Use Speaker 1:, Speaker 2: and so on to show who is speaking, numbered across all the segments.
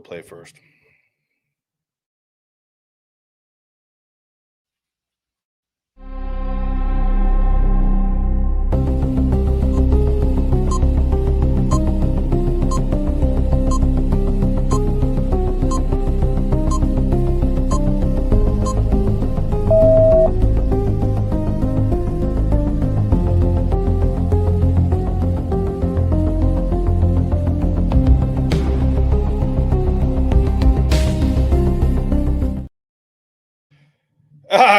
Speaker 1: play first.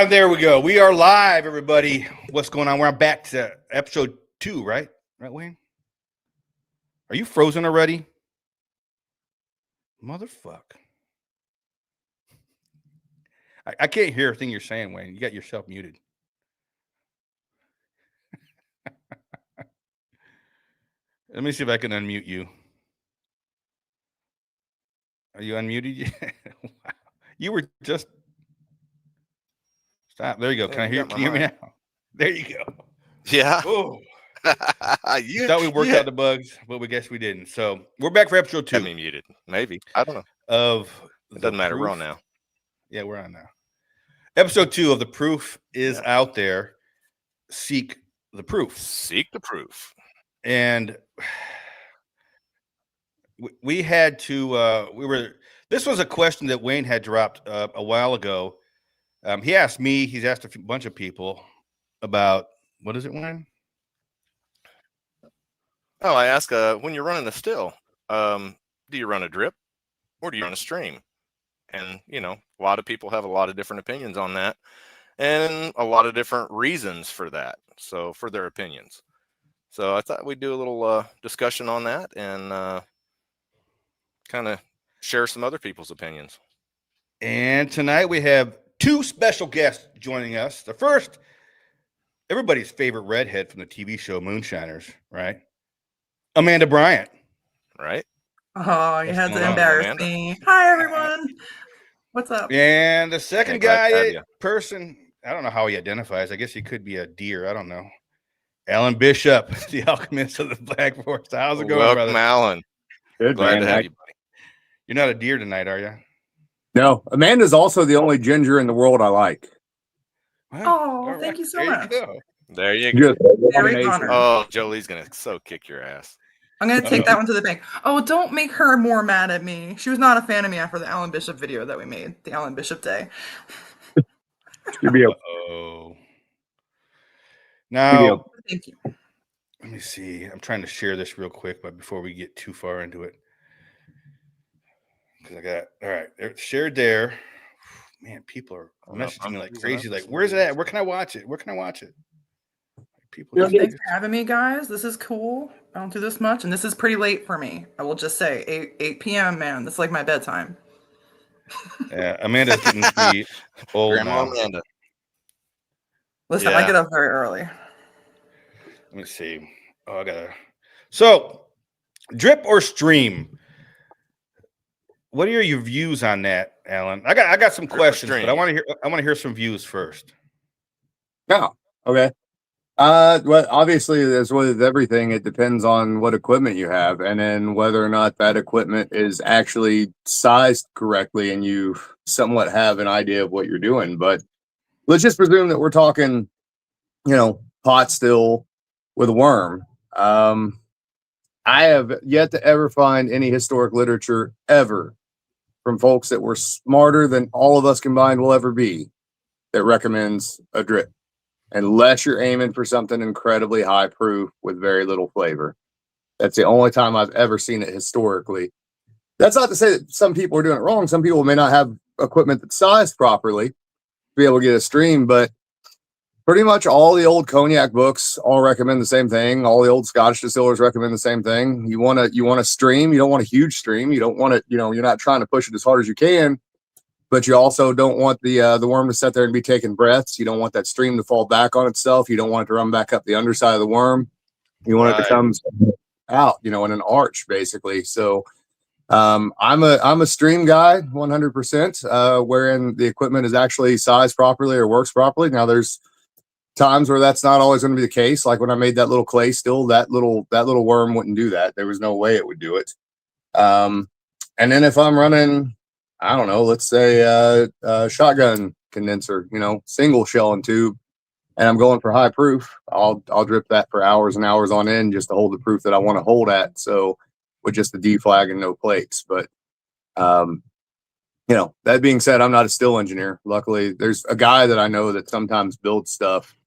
Speaker 1: There we go. We are live, everybody. What's going on? We're back to episode 2, right? Right, Wayne? Are you frozen already? Motherfuck. I can't hear everything you're saying, Wayne. You got yourself muted. Let me see if I can unmute you. Are you unmuted? Wow. You were just... Stop. There you go. Can you hear me now? There you go.
Speaker 2: Yeah.
Speaker 1: Oh. You thought we worked out the bugs, but we guess we didn't. So we're back for episode 2.
Speaker 2: Got me muted. Maybe. I don't know.
Speaker 1: It
Speaker 2: doesn't matter. We're on now.
Speaker 1: Yeah, we're on now. Episode 2 of The Proof Is Out There. Seek the proof.
Speaker 2: Seek the proof.
Speaker 1: And we had to, this was a question that Wayne had dropped a while ago. He asked me, he's asked a bunch of people about, what is it, Wayne?
Speaker 2: Oh, I ask, when you're running a still, do you run a drip or do you run a stream? And, you know, a lot of people have a lot of different opinions on that and a lot of different reasons for that. So for their opinions. So I thought we'd do a little discussion on that and kind of share some other people's opinions.
Speaker 1: And tonight we have 2 special guests joining us. The first, everybody's favorite redhead from the TV show Moonshiners, right? Amanda Bryant.
Speaker 2: Right?
Speaker 3: Oh, you had to embarrass me. Hi, everyone. What's up?
Speaker 1: And the second person, I don't know how he identifies. I guess he could be a deer. I don't know. Alan Bishop, the alchemist of the Black Forest. How's it going,
Speaker 2: Welcome,
Speaker 1: brother?
Speaker 2: Alan.
Speaker 4: Good,
Speaker 2: Glad to have you, buddy.
Speaker 1: You're not a deer tonight, are you?
Speaker 4: No, Amanda's also the only ginger in the world I like.
Speaker 3: Oh, thank you so much.
Speaker 2: There you go.
Speaker 3: Very honored.
Speaker 2: Oh, Jolie's going to kick your ass.
Speaker 3: I'm going to take that one to the bank. Oh, don't make her more mad at me. She was not a fan of me after the Alan Bishop video that we made, the Alan Bishop Day.
Speaker 1: Uh-oh. Now,
Speaker 3: thank you.
Speaker 1: Let me see. I'm trying to share this real quick, but before we get too far into it. Because I got, all right, shared there. Man, people are messaging me like crazy. Like, where's it at? Where can I watch it? Where can I watch it? People.
Speaker 3: Thanks for having me, guys. This is cool. I don't do this much, and this is pretty late for me. I will just say 8 p.m., man. This is like my bedtime.
Speaker 1: Yeah, Amanda's getting to be old
Speaker 2: Grandma
Speaker 1: now.
Speaker 2: Amanda.
Speaker 3: Listen, I get up very early.
Speaker 1: Let me see. Oh, I gotta. So, drip or stream? What are your views on that, Alan? I got some questions, but I want to hear some views first.
Speaker 4: No, okay. Well, obviously, as with everything, it depends on what equipment you have, and then whether or not that equipment is actually sized correctly, and you somewhat have an idea of what you're doing. But let's just presume that we're talking, pot still with a worm. I have yet to ever find any historic literature ever from folks that were smarter than all of us combined will ever be that recommends a drip, unless you're aiming for something incredibly high proof with very little flavor. That's the only time I've ever seen it historically. That's not to say that some people are doing it wrong. Some people may not have equipment that's sized properly to be able to get a stream, but pretty much all the old cognac books all recommend the same thing. All the old Scottish distillers recommend the same thing. You want to stream. You don't want a huge stream. You don't want it, you're not trying to push it as hard as you can, but you also don't want the worm to sit there and be taking breaths. You don't want that stream to fall back on itself. You don't want it to run back up the underside of the worm. You want it to come out, in an arch, basically. So I'm a stream guy 100%, wherein the equipment is actually sized properly or works properly. Now there's times where that's not always going to be the case. Like when I made that little clay still, that little worm wouldn't do that. There was no way it would do it. And then if I'm running, I don't know, let's say shotgun condenser, single shell and tube, and I'm going for high proof, I'll drip that for hours and hours on end just to hold the proof that I want to hold at. So with just the D flag and no plates. But that being said, I'm not a still engineer. Luckily, there's a guy that I know that sometimes builds stuff,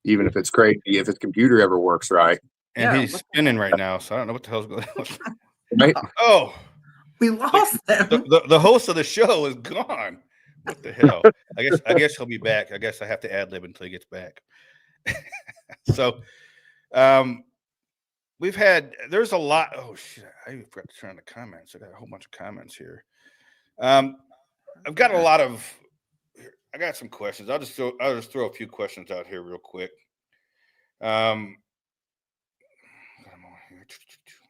Speaker 4: even if it's crazy, if his computer ever works right.
Speaker 1: And he's spinning right now, so I don't know what the hell's going on.
Speaker 4: Right?
Speaker 1: Oh,
Speaker 3: we lost them.
Speaker 1: The host of the show is gone. What the hell? I guess he'll be back. I guess I have to ad lib until he gets back. So, there's a lot. Oh shit! I forgot to turn on the comments. I got a whole bunch of comments here. I've got a lot of. I got some questions. I'll just throw a few questions out here real quick.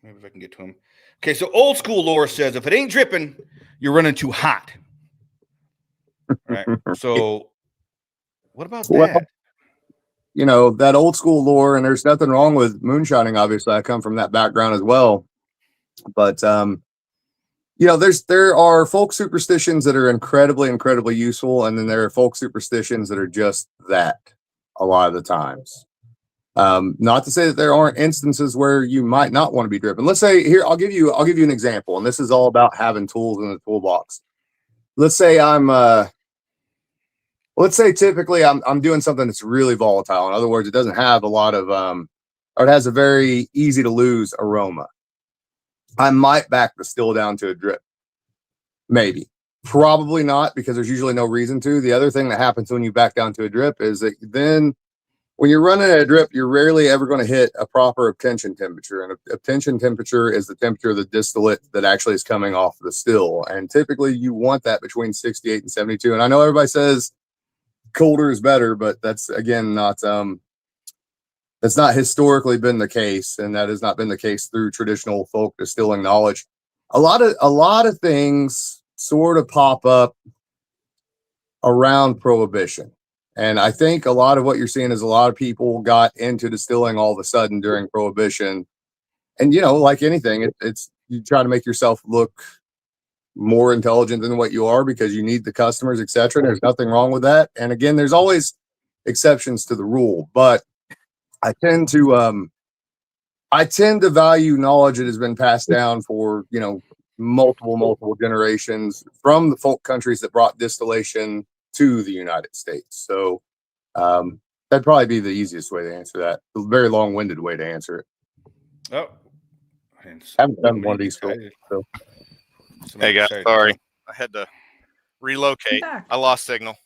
Speaker 1: Maybe if I can get to them. Okay, so old school lore says if it ain't dripping, you're running too hot. Right. So, what about that?
Speaker 4: That old school lore, and there's nothing wrong with moonshining. Obviously, I come from that background as well. But there are folk superstitions that are incredibly, incredibly useful, and then there are folk superstitions that are just that a lot of the times. Not to say that there aren't instances where you might not want to be dripping. Let's say here, I'll give you an example, and this is all about having tools in the toolbox. Let's say typically I'm doing something that's really volatile. In other words, it doesn't have a lot of or it has a very easy to lose aroma. I might back the still down to a drip. Maybe. Probably not, because there's usually no reason to. The other thing that happens when you back down to a drip is that then when you're running a drip, you're rarely ever going to hit a proper obtention temperature. And obtention temperature is the temperature of the distillate that actually is coming off the still. And typically you want that between 68 and 72. And I know everybody says colder is better, but that's again that's not historically been the case, and that has not been the case through traditional folk distilling knowledge. A lot of things sort of pop up around Prohibition, and I think a lot of what you're seeing is a lot of people got into distilling all of a sudden during Prohibition, and like anything, it's you try to make yourself look more intelligent than what you are because you need the customers, etc. There's nothing wrong with that. And again, there's always exceptions to the rule, but I tend to value knowledge that has been passed down for multiple generations from the folk countries that brought distillation to the United States. So that'd probably be the easiest way to answer that. A very long-winded way to answer it.
Speaker 1: Oh,
Speaker 4: I haven't done one of these. So.
Speaker 2: Hey guys, sorry, I had to relocate. I lost signal.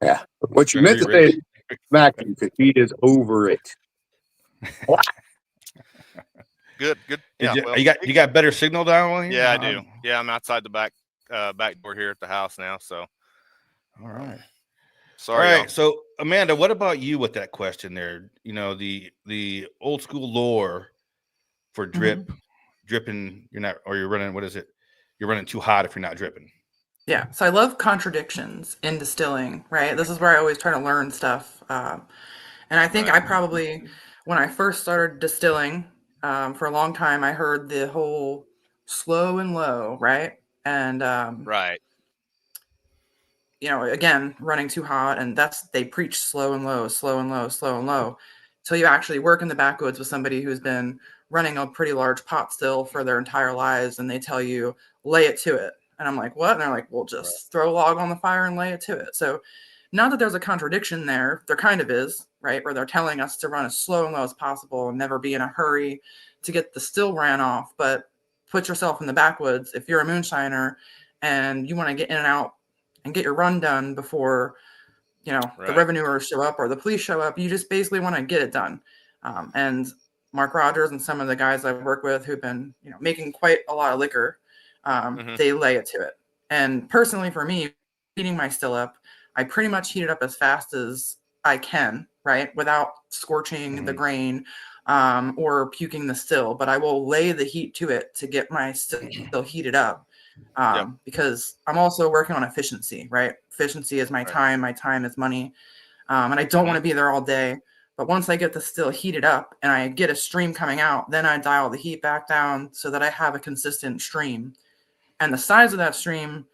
Speaker 4: Yeah, what you meant to say, Mac, because he is over it.
Speaker 2: Good. Yeah,
Speaker 1: you got better signal down here?
Speaker 2: Yeah, I do. Yeah, I'm outside the back door here at the house now. So,
Speaker 1: all right.
Speaker 2: Sorry.
Speaker 1: All right. So, Amanda, what about you with that question there? The old school lore for dripping. You're running. What is it? You're running too hot if you're not dripping.
Speaker 3: Yeah. So I love contradictions in distilling. Right. This is where I always try to learn stuff. And I think I probably, when I first started distilling, for a long time, I heard the whole slow and low. Right. And
Speaker 2: right.
Speaker 3: Again, running too hot, and they preach slow and low, slow and low, slow and low. So you actually work in the backwoods with somebody who's been running a pretty large pot still for their entire lives, and they tell you, lay it to it. And I'm like, what? And they're like, well, just throw a log on the fire and lay it to it. So not that there's a contradiction there. There kind of is, right? Where they're telling us to run as slow and low as possible and never be in a hurry to get the still ran off. But put yourself in the backwoods. If you're a moonshiner and you want to get in and out and get your run done before, the revenuers show up or the police show up, you just basically want to get it done. And Mark Rogers and some of the guys I've worked with who've been, making quite a lot of liquor, they lay it to it. And personally for me, heating my still up, I pretty much heat it up as fast as I can, right? Without scorching the grain or puking the still, but I will lay the heat to it to get my still heated up. Because I'm also working on efficiency, right? Efficiency is my time. My time is money. And I don't want to be there all day. But once I get the still heated up and I get a stream coming out, then I dial the heat back down so that I have a consistent stream. And the size of that stream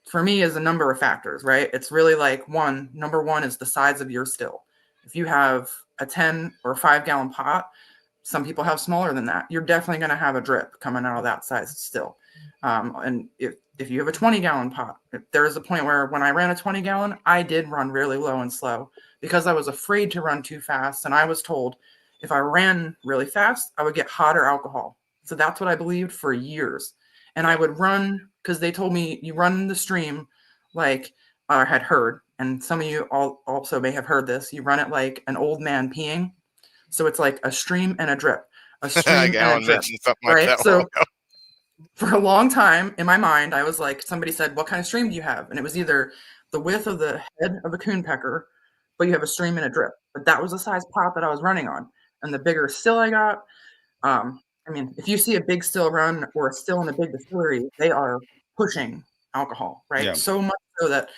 Speaker 3: for me is a number of factors, right? It's really like number one is the size of your still. If you have a 10 or 5 gallon pot, some people have smaller than that. You're definitely going to have a drip coming out of that size still. And if you have a 20-gallon pot, there is a point where when I ran a 20-gallon, I did run really low and slow because I was afraid to run too fast. And I was told if I ran really fast, I would get hotter alcohol. So that's what I believed for years. And I would run because they told me you run the stream like I had heard. And some of you also may have heard this. You run it like an old man peeing. So it's like a stream and a drip, a stream and a drip, right? Like so for a long time in my mind, I was like, somebody said, what kind of stream do you have? And it was either the width of the head of a coon pecker, but you have a stream and a drip. But that was the size pot that I was running on. And the bigger still I got, I mean, if you see a big still run or a still in a big distillery, they are pushing alcohol, right?
Speaker 1: Yeah.
Speaker 3: So much so that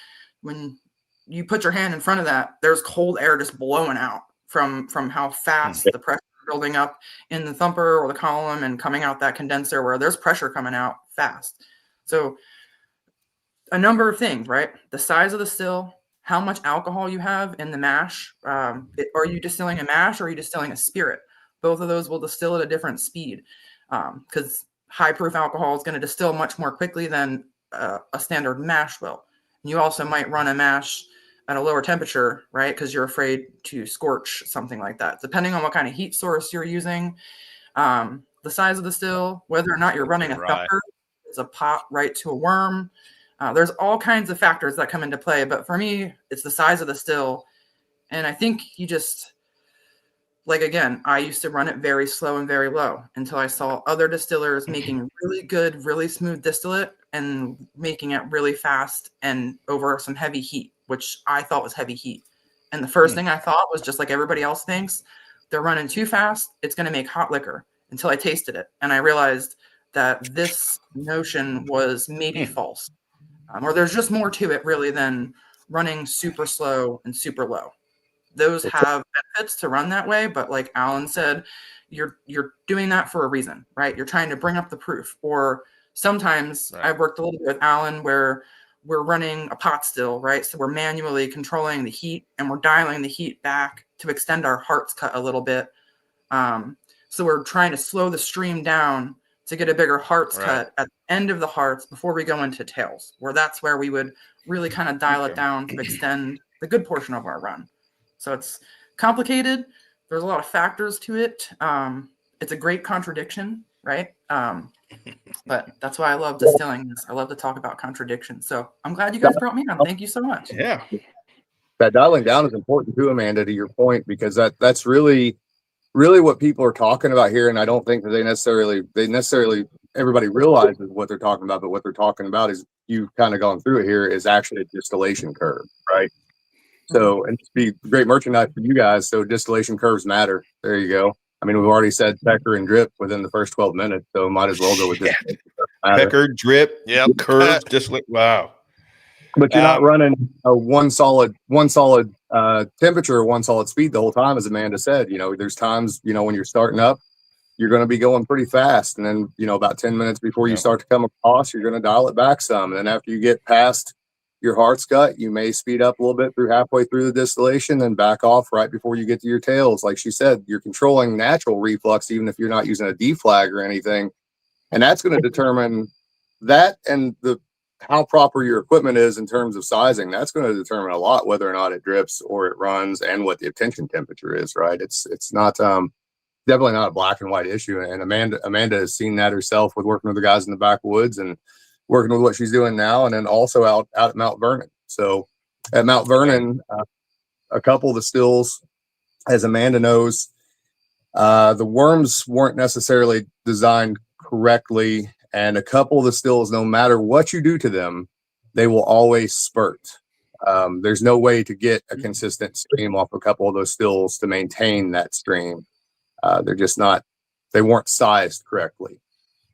Speaker 3: when you put your hand in front of that, there's cold air just blowing out from how fast the pressure is building up in the thumper or the column and coming out that condenser where there's pressure coming out fast. So a number of things, right? The size of the still, how much alcohol you have in the mash. Are you distilling a mash or are you distilling a spirit? Both of those will distill at a different speed because high proof alcohol is going to distill much more quickly than a standard mash will. You also might run a mash at a lower temperature, right? Because you're afraid to scorch something like that. Depending on what kind of heat source you're using, the size of the still, whether or not you're running a thumper, it's a pot right to a worm. There's all kinds of factors that come into play. But for me, it's the size of the still. And I think you just, like, again, I used to run it very slow and very low until I saw other distillers making really good, really smooth distillate and making it really fast and over some heavy heat, which I thought was heavy heat. And the first thing I thought was just like everybody else thinks, they're running too fast. It's going to make hot liquor until I tasted it. And I realized that this notion was maybe false. Or there's just more to it really than running super slow and super low. Those have benefits to run that way, but like Alan said, you're doing that for a reason, right? You're trying to bring up the proof. Or sometimes I've worked a little bit with Alan where we're running a pot still, right? So we're manually controlling the heat and we're dialing the heat back to extend our hearts cut a little bit. So we're trying to slow the stream down to get a bigger hearts cut at the end of the hearts before we go into tails, where that's where we would really kind of dial it down to extend the good portion of our run. So it's complicated. There's a lot of factors to it. It's a great contradiction, right? But that's why I love distilling this. I love to talk about contradictions. So I'm glad you guys brought me on. Thank you so much.
Speaker 1: Yeah.
Speaker 4: That dialing down is important too, Amanda, to your point, because that's really what people are talking about here. And I don't think that they necessarily everybody realizes what they're talking about, but what they're talking about is, you've kind of gone through it here, is actually a distillation curve, right? So, and to be great merchandise for you guys. So distillation curves matter. There you go. I mean, we've already said pecker and drip within the first 12 minutes, so might as well go with this.
Speaker 1: Pecker, drip, curves, distillate. Wow.
Speaker 4: But you're not running a one solid temperature, one solid speed the whole time, as Amanda said. You know, there's times, you know, when you're starting up, you're going to be going pretty fast, and then, you know, about 10 minutes before you start to come across, you're going to dial it back some. And then after you get past your heart's cut, you may speed up a little bit through halfway through the distillation, then back off right before you get to your tails. Like she said, you're controlling natural reflux, even if you're not using a deflag or anything. And that's going to determine that, and how proper your equipment is in terms of sizing. That's going to determine a lot whether or not it drips or it runs, and what the attention temperature is, right? It's not definitely not a black and white issue. And Amanda has seen that herself with working with the guys in the backwoods and working with what she's doing now, and then also out at Mount Vernon. So at Mount Vernon, a couple of the stills, as Amanda knows, the worms weren't necessarily designed correctly, and a couple of the stills, no matter what you do to them, they will always spurt. There's no way to get a consistent stream off a couple of those stills to maintain that stream. They're just not, they weren't sized correctly.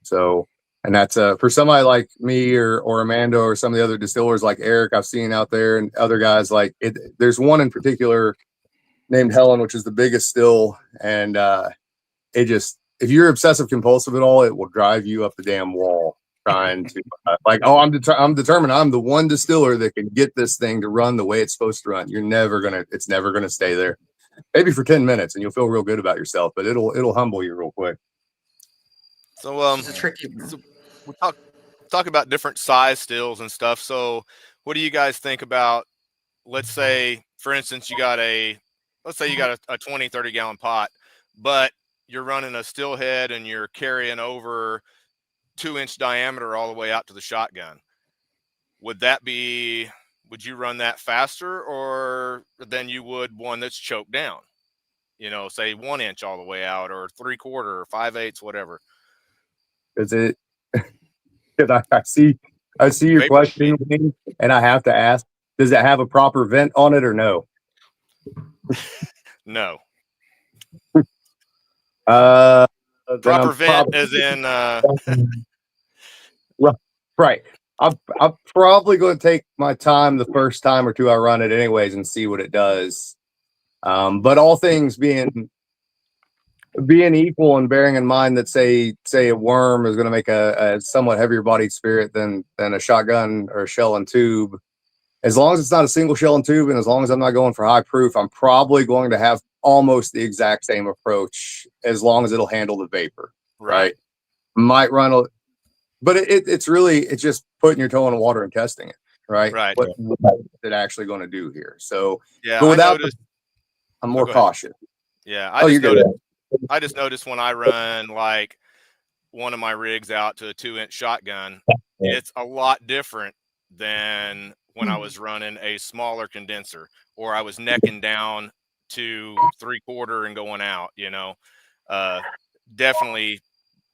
Speaker 4: So, and that's for somebody like me or Amanda or some of the other distillers like Eric I've seen out there, and other guys like it. There's one in particular named Helen, which is the biggest still, and it just, if you're obsessive compulsive at all, it will drive you up the damn wall trying to like, oh, I'm determined. I'm the one distiller that can get this thing to run the way it's supposed to run. It's never gonna stay there. Maybe for 10 minutes, and you'll feel real good about yourself, but it'll humble you real quick.
Speaker 2: So
Speaker 3: It's a tricky.
Speaker 2: so we talk about different size stills and stuff. So what do you guys think about, let's say, for instance, you got a 20, 30 gallon pot, but you're running a still head and you're carrying over 2-inch diameter all the way out to the shotgun. Would you run that faster or than you would one that's choked down? You know, say 1 inch all the way out, or 3/4 or 5/8, whatever.
Speaker 4: Is it? Because I see your question, and I have to ask: does it have a proper vent on it or no?
Speaker 2: No.
Speaker 4: Proper
Speaker 2: vent as in
Speaker 4: right. I'm probably going to take my time the first time or two I run it anyways and see what it does. But all things being equal and bearing in mind that say a worm is going to make a somewhat heavier bodied spirit than a shotgun or a shell and tube, as long as it's not a single shell and tube and as long as I'm not going for high proof, I'm probably going to have almost the exact same approach as long as it'll handle the vapor. Right. Might run a, but it's just putting your toe in the water and testing it. Right. What is it actually going to do here? So
Speaker 2: yeah,
Speaker 4: but I'm more cautious.
Speaker 2: Yeah. I just noticed when I run like one of my rigs out to a 2-inch shotgun, it's a lot different than when I was running a smaller condenser, or I was necking down to 3/4 and going out, you know. Definitely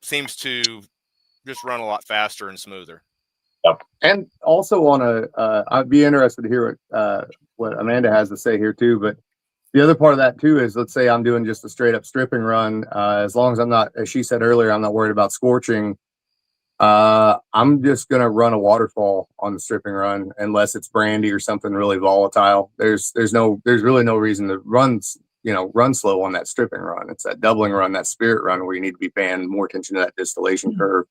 Speaker 2: seems to just run a lot faster and smoother.
Speaker 4: Yep. And also I'd be interested to hear what Amanda has to say here too, but the other part of that too is, let's say I'm doing just a straight up stripping run. As long as I'm not, as she said earlier, I'm not worried about scorching. I'm just going to run a waterfall on the stripping run unless it's brandy or something really volatile. There's really no reason to run slow on that stripping run. It's that doubling run, that spirit run, where you need to be paying more attention to that distillation curve.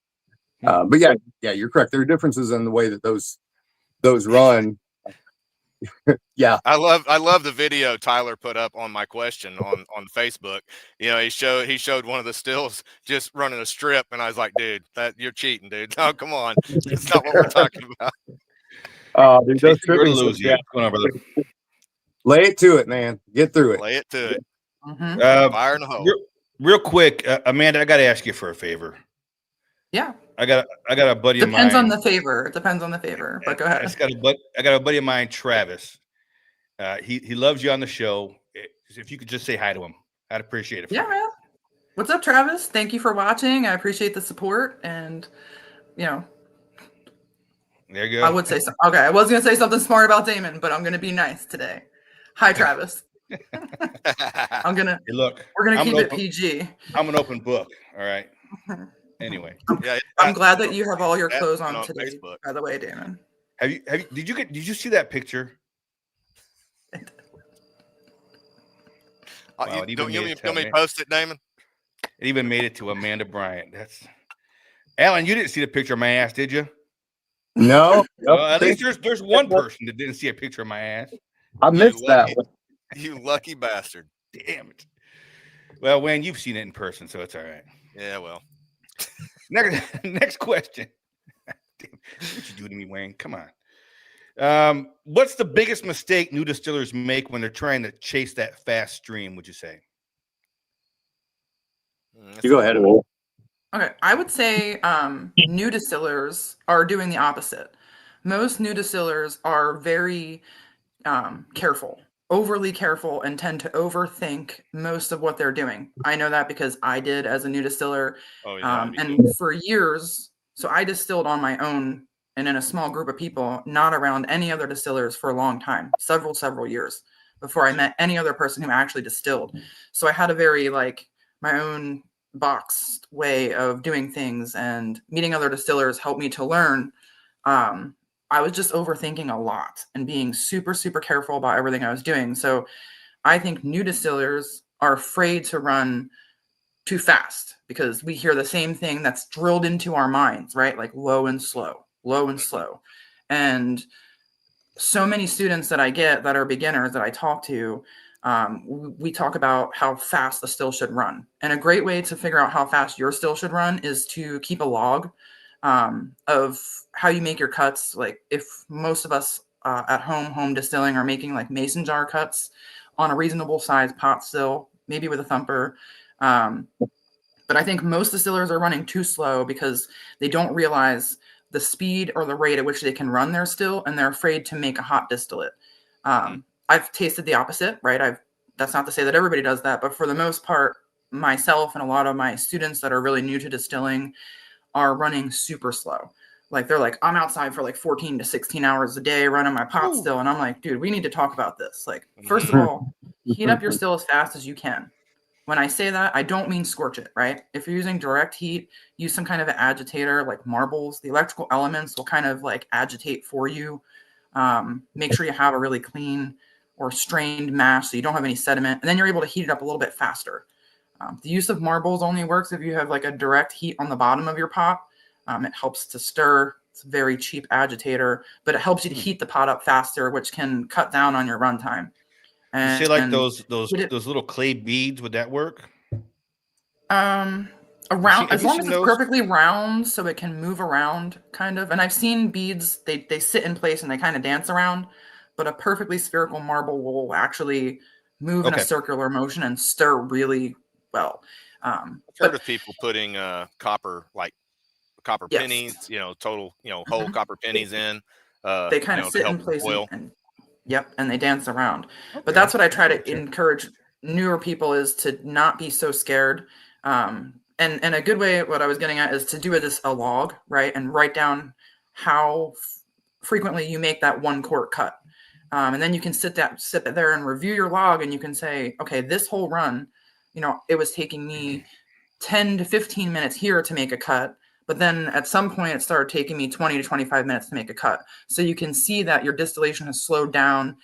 Speaker 4: But yeah, you're correct. There are differences in the way that those run. Yeah,
Speaker 2: I love the video Tyler put up on my question on Facebook. You know, he showed one of the stills just running a strip, and I was like, dude, that you're cheating, dude. No, come on, that's not what we're talking about.
Speaker 4: Dude, those tripping
Speaker 1: lose you. What's going on, brother?
Speaker 4: Lay it to it, man. Get through it.
Speaker 2: Lay it to it.
Speaker 1: Fire in the hole. Real quick, Amanda, I got to ask you for a favor.
Speaker 3: Yeah.
Speaker 1: I got a buddy of mine.
Speaker 3: Depends on the favor. It depends on the favor. But go ahead.
Speaker 1: I got a buddy of mine, Travis. He loves you on the show. If you could just say hi to him, I'd appreciate it.
Speaker 3: Yeah, man. What's up, Travis? Thank you for watching. I appreciate the support, and there you go. I would say so. Okay, I was gonna say something smart about Damon, but I'm gonna be nice today. Hi, Travis. We're gonna keep it PG.
Speaker 2: I'm an open book. All right.
Speaker 1: Anyway,
Speaker 3: I'm glad that you have all your clothes on today. Facebook. By the way, Damon,
Speaker 1: did you see that picture?
Speaker 2: Wow, you want me to post it, Damon?
Speaker 1: It even made it to Amanda Bryant. That's Alan. You didn't see the picture of my ass, did you?
Speaker 4: No.
Speaker 1: At least there's one person that didn't see a picture of my ass.
Speaker 4: I missed that one.
Speaker 2: You lucky bastard.
Speaker 1: Damn it. Well, Wayne, you've seen it in person, so it's all right.
Speaker 2: Yeah, well.
Speaker 1: Next question. Damn, what you do to me, Wayne? Come on. What's the biggest mistake new distillers make when they're trying to chase that fast stream, would you say?
Speaker 4: You go ahead.
Speaker 3: Okay, I would say new distillers are doing the opposite. Most new distillers are very careful, overly careful, and tend to overthink most of what they're doing. I know that because I did as a new distiller. And for years, so I distilled on my own and in a small group of people, not around any other distillers for a long time, several years before I met any other person who actually distilled. So I had a very my own boxed way of doing things, and meeting other distillers helped me to learn. I was just overthinking a lot and being super, super careful about everything I was doing. So I think new distillers are afraid to run too fast because we hear the same thing that's drilled into our minds, right? Like low and slow, low and slow. And so many students that I get that are beginners that I talk to, we talk about how fast the still should run. And a great way to figure out how fast your still should run is to keep a log of how you make your cuts. Like if most of us at home distilling are making like mason jar cuts on a reasonable size pot still, maybe with a thumper. But I think most distillers are running too slow because they don't realize the speed or the rate at which they can run their still, and they're afraid to make a hot distillate. I've tasted the opposite, right? That's not to say that everybody does that, but for the most part, myself and a lot of my students that are really new to distilling are running super slow. Like they're like, I'm outside for like 14 to 16 hours a day running my pot still. And I'm like, dude, we need to talk about this. Like, first of all, heat up your still as fast as you can. When I say that, I don't mean scorch it, right? If you're using direct heat, use some kind of an agitator like marbles. The electrical elements will kind of like agitate for you. Make sure you have a really clean or strained mash so you don't have any sediment. And then you're able to heat it up a little bit faster. The use of marbles only works if you have like a direct heat on the bottom of your pot. It helps to stir. It's a very cheap agitator, but it helps you to heat the pot up faster, which can cut down on your runtime.
Speaker 1: You say like those little clay beads, would that work?
Speaker 3: Around, as long as it's perfectly round so it can move around kind of. And I've seen beads, they sit in place and they kind of dance around, but a perfectly spherical marble will actually move in a circular motion and stir really well.
Speaker 2: I've heard of people putting copper pennies, total, whole copper pennies in.
Speaker 3: They kind of sit in place and they dance around. Okay. But that's what I try to encourage newer people is to not be so scared. And a good way, what I was getting at is to do a log, right? And write down how frequently you make that 1 quart cut. And then you can sit there and review your log and you can say, okay, this whole run, it was taking me 10 to 15 minutes here to make a cut. But then at some point it started taking me 20 to 25 minutes to make a cut. So you can see that your distillation has slowed down.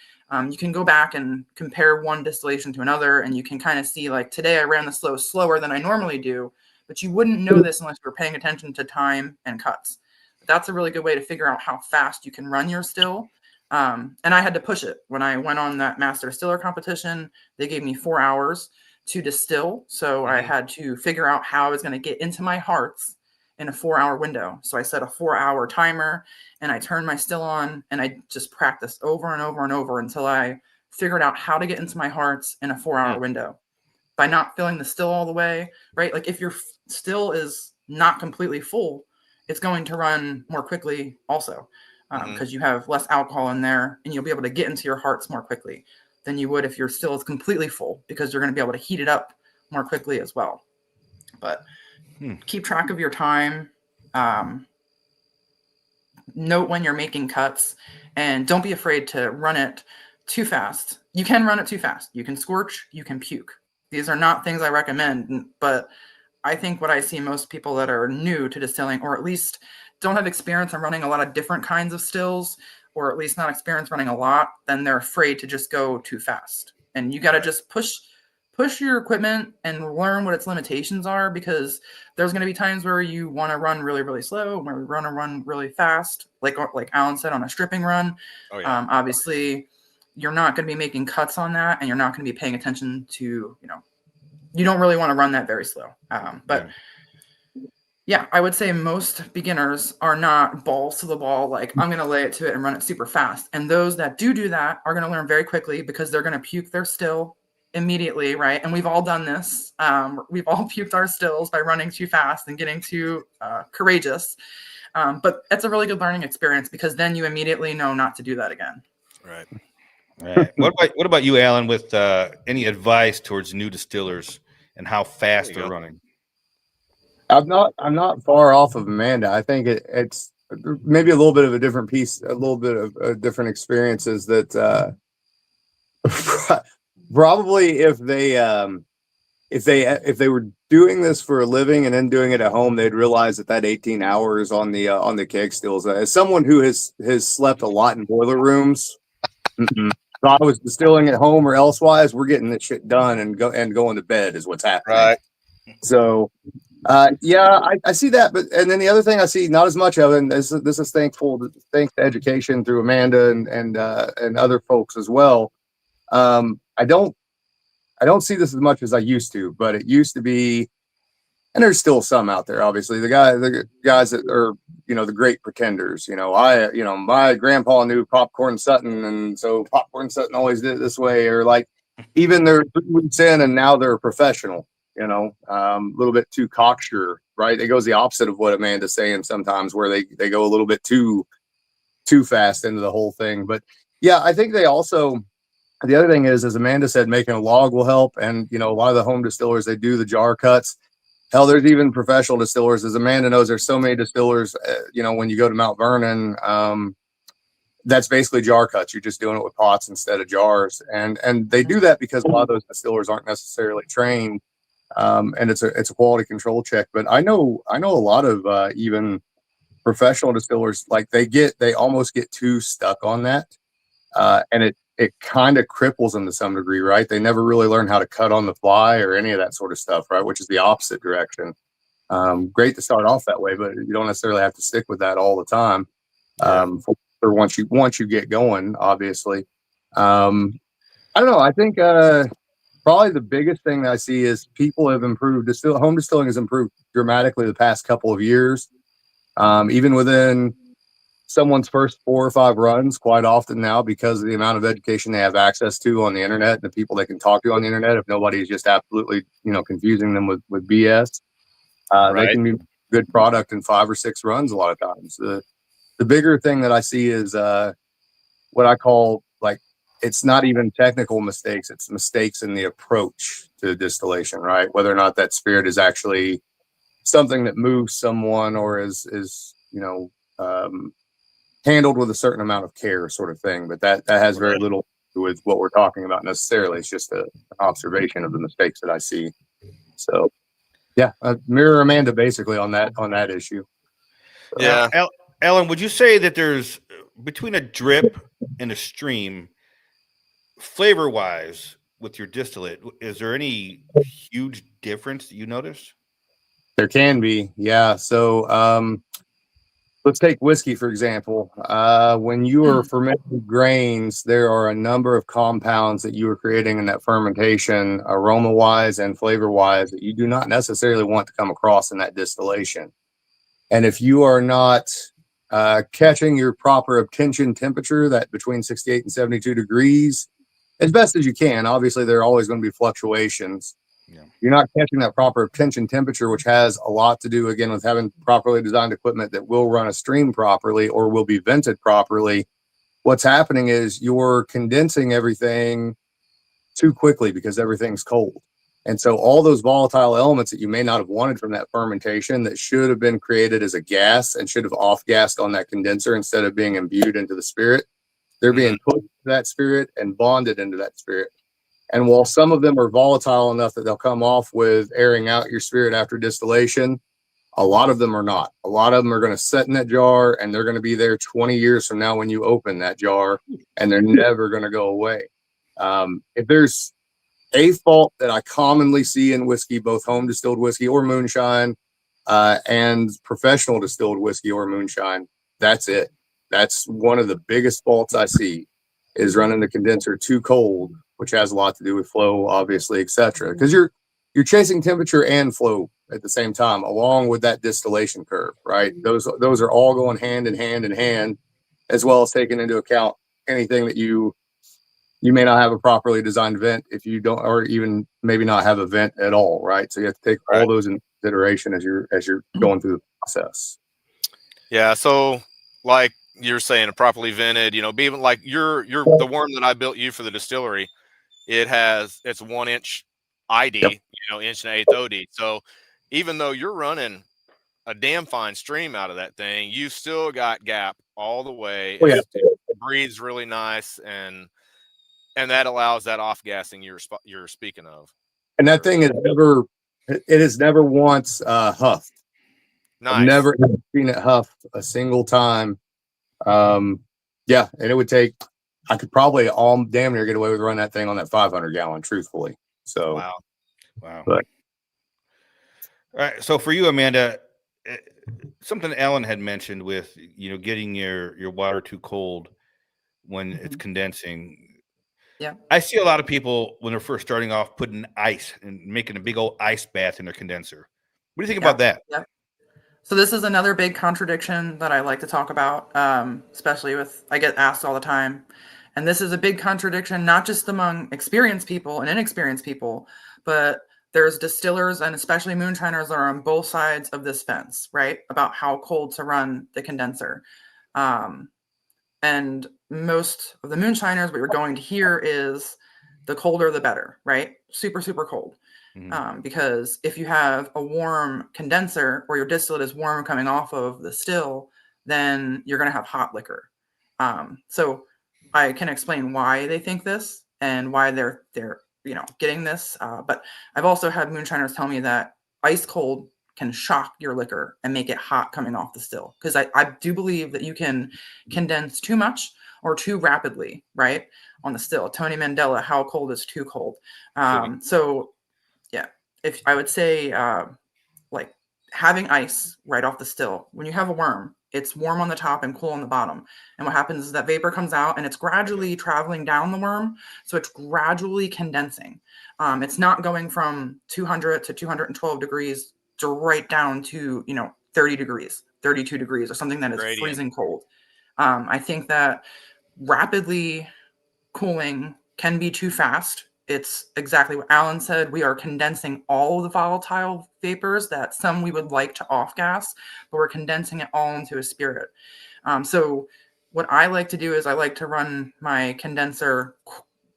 Speaker 3: You can go back and compare one distillation to another, and you can kind of see like today I ran the slower than I normally do, but you wouldn't know this unless you're paying attention to time and cuts. But that's a really good way to figure out how fast you can run your still. And I had to push it. When I went on that master distiller competition, they gave me 4 hours to distill. So I had to figure out how I was going to get into my hearts in a 4-hour window. So I set a 4-hour timer and I turned my still on and I just practiced over and over and over until I figured out how to get into my hearts in a 4-hour window by not filling the still all the way, right? Like if your still is not completely full, it's going to run more quickly also because you have less alcohol in there and you'll be able to get into your hearts more quickly than you would if your still is completely full because you're going to be able to heat it up more quickly as well. But keep track of your time. Note when you're making cuts and don't be afraid to run it too fast. You can run it too fast. You can scorch, you can puke. These are not things I recommend, but I think what I see most people that are new to distilling, or at least don't have experience in running a lot of different kinds of stills, or at least not experience running a lot, then they're afraid to just go too fast. And you got to just push your equipment and learn what its limitations are, because there's going to be times where you want to run really, really slow, where you want to run really fast, like Alan said on a stripping run. Obviously, you're not going to be making cuts on that, and you're not going to be paying attention to, you don't really want to run that very slow. Yeah, I would say most beginners are not balls to the ball, like I'm going to lay it to it and run it super fast. And those that do that are going to learn very quickly because they're going to puke their still immediately, right? And we've all done this. We've all puked our stills by running too fast and getting too courageous. But it's a really good learning experience because then you immediately know not to do that again.
Speaker 2: Right.
Speaker 1: Right. What about you, Alan, with any advice towards new distillers and how fast they're running?
Speaker 4: I'm not far off of Amanda. I think it's maybe a little bit of a different piece, a little bit of different experiences that probably if they were doing this for a living and then doing it at home, they'd realize that 18 hours on the keg stills. As someone who has slept a lot in boiler rooms, I was distilling at home or elsewise, we're getting this shit done and going to bed is what's happening.
Speaker 2: Right.
Speaker 4: So, yeah, I see that. But and then the other thing I see not as much of, and this is thanks to education through Amanda and other folks as well. I don't see this as much as I used to, but it used to be, and there's still some out there. Obviously, the guys that are, the great pretenders. My grandpa knew Popcorn Sutton, and so Popcorn Sutton always did it this way, or like even they're 3 weeks in and now they're a professional. A little bit too cocksure, right? It goes the opposite of what Amanda's saying sometimes, where they go a little bit too fast into the whole thing. But yeah, I think they also. The other thing is, as Amanda said, making a log will help. And, a lot of the home distillers, they do the jar cuts. Hell, there's even professional distillers. As Amanda knows, there's so many distillers, when you go to Mount Vernon, that's basically jar cuts. You're just doing it with pots instead of jars. And they do that because a lot of those distillers aren't necessarily trained. And it's a quality control check. But I know a lot of even professional distillers, like they almost get too stuck on that. And it kind of cripples them to some degree, right? They never really learn how to cut on the fly or any of that sort of stuff, right? Which is the opposite direction. Great to start off that way, but you don't necessarily have to stick with that all the time. For once you get going, obviously. I don't know. I think probably the biggest thing that I see is people have improved. Home distilling has improved dramatically the past couple of years. Even within someone's first 4 or 5 runs, quite often now, because of the amount of education they have access to on the internet and the people they can talk to on the internet, if nobody's just absolutely confusing them with BS, they can be a good product in 5 or 6 runs a lot of times. The bigger thing that I see is what I call, like, it's not even technical mistakes, it's mistakes in the approach to distillation, right? Whether or not that spirit is actually something that moves someone or is handled with a certain amount of care, sort of thing. But that has very little to do with what we're talking about necessarily. It's just an observation of the mistakes that I see. So yeah, mirror Amanda basically on that issue.
Speaker 2: So, yeah.
Speaker 1: Now, Alan, would you say that there's between a drip and a stream, flavor wise, with your distillate, is there any huge difference that you notice?
Speaker 4: There can be, yeah. So let's take whiskey, for example. When you are fermenting grains, there are a number of compounds that you are creating in that fermentation, aroma-wise and flavor-wise, that you do not necessarily want to come across in that distillation. And if you are not catching your proper obtention temperature, that between 68 and 72 degrees, as best as you can, obviously there are always going to be fluctuations. Yeah. You're not catching that proper obtention temperature, which has a lot to do, again, with having properly designed equipment that will run a stream properly or will be vented properly. What's happening is you're condensing everything too quickly because everything's cold. And so all those volatile elements that you may not have wanted from that fermentation that should have been created as a gas and should have off-gassed on that condenser instead of being imbued into the spirit, they're being put into that spirit and bonded into that spirit. And while some of them are volatile enough that they'll come off with airing out your spirit after distillation, a lot of them are not. A lot of them are going to sit in that jar and they're going to be there 20 years from now when you open that jar, and they're never going to go away. If there's a fault that I commonly see in whiskey, both home distilled whiskey or moonshine, and professional distilled whiskey or moonshine, that's it. That's one of the biggest faults I see, is running the condenser too cold, which has a lot to do with flow, obviously, etc. Because you're chasing temperature and flow at the same time, along with that distillation curve, right? Those are all going hand in hand, as well as taking into account anything that you may not have a properly designed vent if you don't, or even maybe not have a vent at all, right? So you have to take all those into consideration as you're going through the process.
Speaker 2: Yeah. So like you're saying, properly vented, be like the worm that I built you for the distillery. It's 1 inch ID, inch and 1/8 OD. So even though you're running a damn fine stream out of that thing, you still got gap all the way.
Speaker 4: Oh, yeah.
Speaker 2: It breathes really nice, and that allows that off gassing you're speaking of.
Speaker 4: And that thing has never once huffed.
Speaker 2: Nice.
Speaker 4: I've never seen it huff a single time. And it would take I could probably all damn near get away with running that thing on that 500 gallon, truthfully. So,
Speaker 1: Wow.
Speaker 4: But
Speaker 1: All right. So for you, Amanda, something Ellen had mentioned with, getting your water too cold when it's condensing.
Speaker 3: Yeah.
Speaker 1: I see a lot of people when they're first starting off putting ice and making a big old ice bath in their condenser. What do you think about that?
Speaker 3: Yeah. So this is another big contradiction that I like to talk about, especially I get asked all the time. And this is a big contradiction, not just among experienced people and inexperienced people, but there's distillers and especially moonshiners that are on both sides of this fence, right? About how cold to run the condenser. And most of the moonshiners, what you're going to hear is the colder the better, right? Super, super cold. Because if you have a warm condenser where your distillate is warm coming off of the still, then you're going to have hot liquor. So I can explain why they think this and why they're getting this. But I've also had moonshiners tell me that ice cold can shock your liquor and make it hot coming off the still. Because I do believe that you can condense too much or too rapidly, right, on the still. Tony Mandela, how cold is too cold? So yeah, if I would say like having ice right off the still, when you have a worm, it's warm on the top and cool on the bottom. And what happens is that vapor comes out and it's gradually traveling down the worm. So it's gradually condensing. It's not going from 200 to 212 degrees to right down to, 30 degrees, 32 degrees, or something that is freezing cold. I think that rapidly cooling can be too fast. It's exactly what Alan said. We are condensing all of the volatile vapors that some we would like to off gas, but we're condensing it all into a spirit. So what I like to do is I like to run my condenser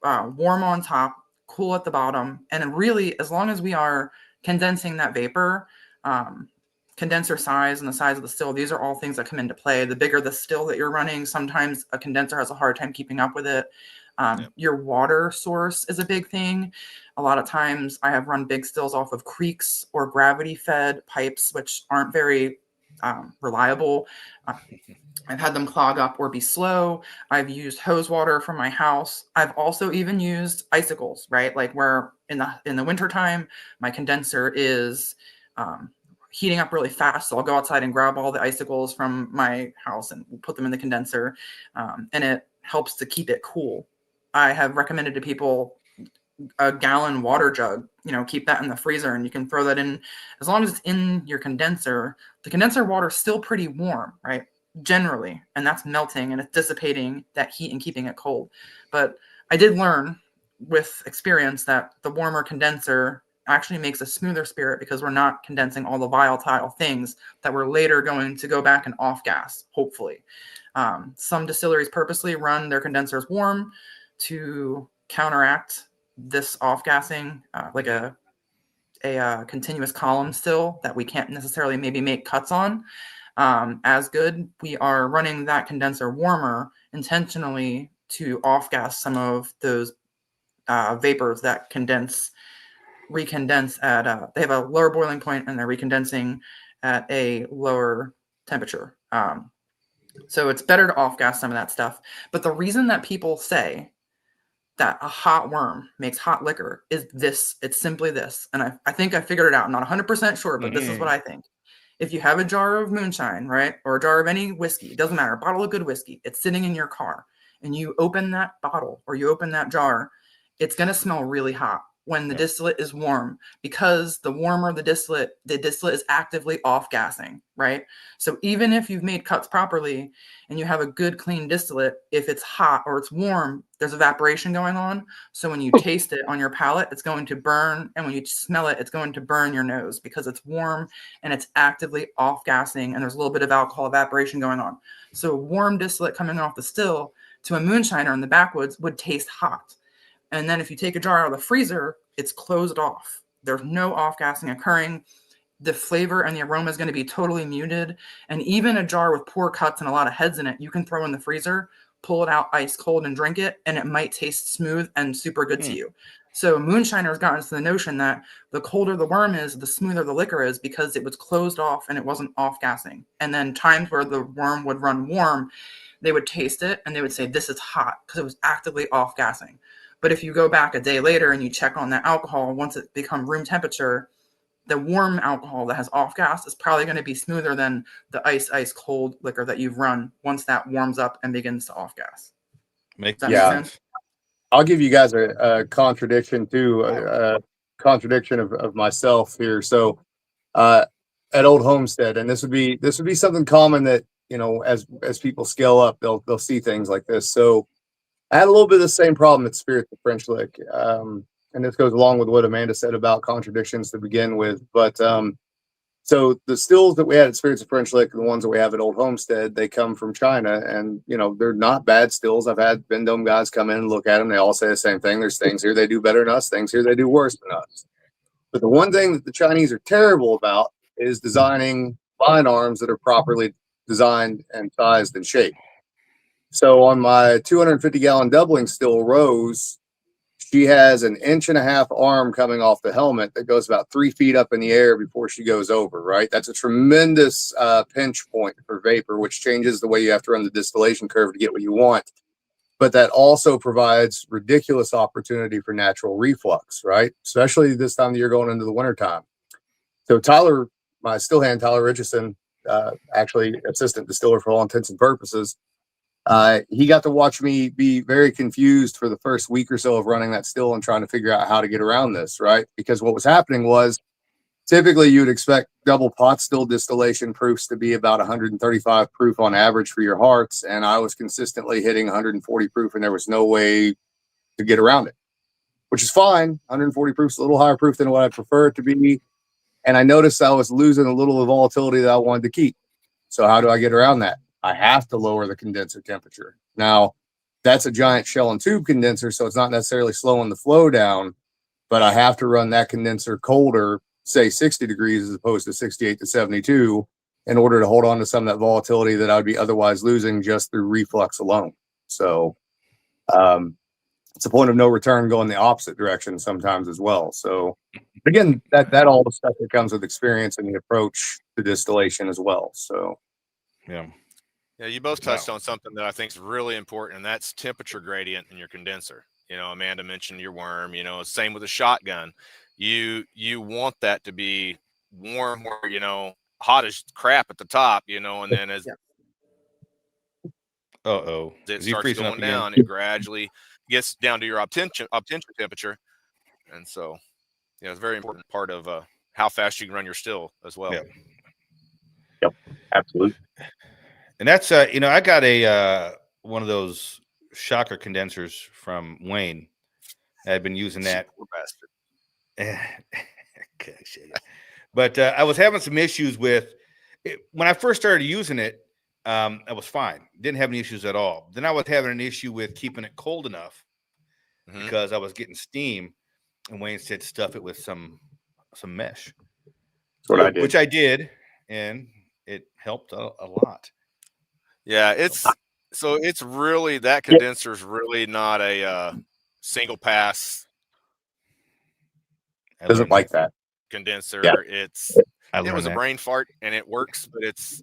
Speaker 3: warm on top, cool at the bottom. And really, as long as we are condensing that vapor, condenser size and the size of the still, these are all things that come into play. The bigger the still that you're running, sometimes a condenser has a hard time keeping up with it. Your water source is a big thing. A lot of times I have run big stills off of creeks or gravity fed pipes, which aren't very reliable. I've had them clog up or be slow. I've used hose water from my house. I've also even used icicles, right? Like where in the wintertime, my condenser is heating up really fast. So I'll go outside and grab all the icicles from my house and put them in the condenser. And it helps to keep it cool. I have recommended to people a gallon water jug, keep that in the freezer and you can throw that in as long as it's in your condenser. The condenser water is still pretty warm, right? Generally, and that's melting and it's dissipating that heat and keeping it cold. But I did learn with experience that the warmer condenser actually makes a smoother spirit because we're not condensing all the volatile things that we're later going to go back and off gas, hopefully. Some distilleries purposely run their condensers warm to counteract this off-gassing, like a continuous column still that we can't necessarily maybe make cuts on as good. We are running that condenser warmer intentionally to off-gas some of those vapors that recondense at, they have a lower boiling point and they're recondensing at a lower temperature. So it's better to off-gas some of that stuff. But the reason that people say that a hot worm makes hot liquor is this. It's simply this. And I think I figured it out. I'm not 100% sure, but this is what I think. If you have a jar of moonshine, right, or a jar of any whiskey, it doesn't matter, a bottle of good whiskey, it's sitting in your car, and you open that bottle or you open that jar, it's going to smell really hot when the distillate is warm, because the warmer the distillate is actively off-gassing, right? So even if you've made cuts properly and you have a good clean distillate, if it's hot or it's warm, there's evaporation going on. So when you taste it on your palate, it's going to burn, and when you smell it, it's going to burn your nose because it's warm and it's actively off-gassing, and there's a little bit of alcohol evaporation going on. So warm distillate coming off the still to a moonshiner in the backwoods would taste hot. And then if you take a jar out of the freezer, it's closed off. There's no off-gassing occurring. The flavor and the aroma is going to be totally muted. And even a jar with poor cuts and a lot of heads in it, you can throw in the freezer, pull it out ice cold and drink it, and it might taste smooth and super good to you. So moonshiners got into the notion that the colder the worm is, the smoother the liquor is, because it was closed off and it wasn't off-gassing. And then times where the worm would run warm, they would taste it and they would say, this is hot, because it was actively off gassing. But if you go back a day later and you check on that alcohol, once it become room temperature, the warm alcohol that has off gas is probably going to be smoother than the ice cold liquor that you've run once that warms up and begins to off gas.
Speaker 1: Makes
Speaker 3: Does that make
Speaker 4: Yeah.
Speaker 3: sense?
Speaker 4: I'll give you guys a contradiction too, a contradiction of myself here. So, at Old Homestead, and this would be something common that, you know, as people scale up, they'll see things like this. So, I had a little bit of the same problem at Spirits of French Lick, and this goes along with what Amanda said about contradictions to begin with. But so the stills that we had at Spirits of French Lick, the ones that we have at Old Homestead, they come from China, and you know they're not bad stills. I've had Vendome guys come in and look at them. They all say the same thing. There's things here they do better than us, things here they do worse than us. But the one thing that the Chinese are terrible about is designing line arms that are properly designed and sized and shaped. So on my 250-gallon doubling still Rose, she has an 1.5-inch arm coming off the helmet that goes about 3 feet up in the air before she goes over, right? That's a tremendous pinch point for vapor, which changes the way you have to run the distillation curve to get what you want. But that also provides ridiculous opportunity for natural reflux, right? Especially this time of the year going into the wintertime. So Tyler, my still hand, Tyler Richardson, actually assistant distiller for all intents and purposes, he got to watch me be very confused for the first week or so of running that still and trying to figure out how to get around this, right? Because what was happening was typically you would expect double pot still distillation proofs to be about 135 proof on average for your hearts. And I was consistently hitting 140 proof and there was no way to get around it, which is fine. 140 proof is a little higher proof than what I prefer it to be. And I noticed I was losing a little of the volatility that I wanted to keep. So how do I get around that? I have to lower the condenser temperature. Now, that's a giant shell and tube condenser, so it's not necessarily slowing the flow down, but I have to run that condenser colder, say 60 degrees as opposed to 68 to 72, in order to hold on to some of that volatility that I would be otherwise losing just through reflux alone. So it's a point of no return going the opposite direction sometimes as well. So again, that all the stuff that comes with experience and the approach to distillation as well. So
Speaker 1: Yeah.
Speaker 2: Yeah, you both touched on something that I think is really important, and that's temperature gradient in your condenser. You know, Amanda mentioned your worm, you know, same with a shotgun. You want that to be warm or, you know, hot as crap at the top, you know, and then as it starts going down, it gradually gets down to your obtention temperature. And so, yeah, it's a very important part of how fast you can run your still as well.
Speaker 1: Yeah.
Speaker 4: Yep, absolutely.
Speaker 1: And that's you know, I got a one of those shocker condensers from Wayne. I've been using that. But I was having some issues with it. When I first started using it. I was fine. Didn't have any issues at all. Then I was having an issue with keeping it cold enough because I was getting steam. And Wayne said stuff it with some mesh.
Speaker 4: That's what I did.
Speaker 1: Which I did, and it helped a lot.
Speaker 2: Yeah, it's really, that condenser is really not a single pass.
Speaker 4: Doesn't like that
Speaker 2: condenser.
Speaker 4: Yeah.
Speaker 2: It was a brain fart and it works, but it's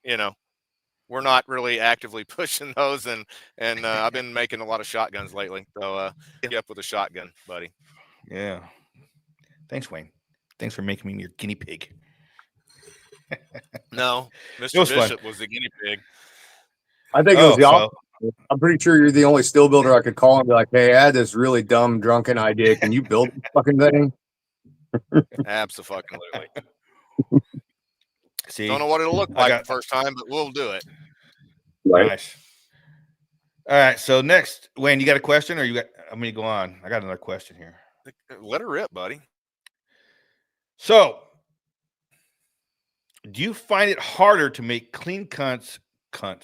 Speaker 2: you know, we're not really actively pushing those, and I've been making a lot of shotguns lately, so get up with a shotgun, buddy.
Speaker 1: Yeah, thanks, Wayne. Thanks for making me your guinea pig.
Speaker 2: No, Mr. Bishop was the guinea pig.
Speaker 4: I think it was the opposite. I'm pretty sure you're the only still builder I could call and be like, hey, I had this really dumb drunken idea, can you build this fucking thing?
Speaker 2: Absolutely.
Speaker 1: See,
Speaker 2: don't know what it'll look like the first time, but we'll do it.
Speaker 4: Right.
Speaker 1: Nice. All right. So next, Wayne, you got a question, or you got? I'm gonna go on. I got another question here.
Speaker 2: Let her rip, buddy.
Speaker 1: So, do you find it harder to make clean cuts? Damn,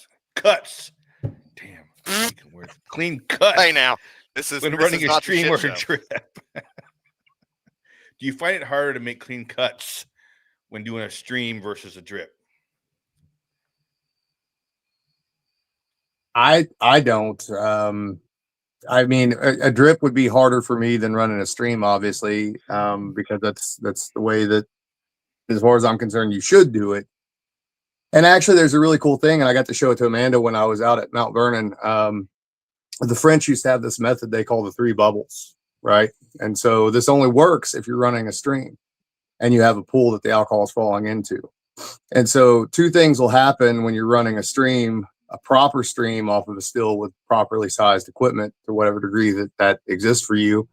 Speaker 1: clean cuts.
Speaker 2: Hey, now this is
Speaker 1: when running a stream or a drip. Do you find it harder to make clean cuts when doing a stream versus a drip?
Speaker 4: I don't. I mean, a drip would be harder for me than running a stream, obviously, because that's the way that, as far as I'm concerned, you should do it. And actually, there's a really cool thing, and I got to show it to Amanda when I was out at Mount Vernon. The French used to have this method they call the 3 bubbles, right? And so this only works if you're running a stream and you have a pool that the alcohol is falling into. And so 2 things will happen when you're running a stream, a proper stream off of a still with properly sized equipment to whatever degree that exists for you.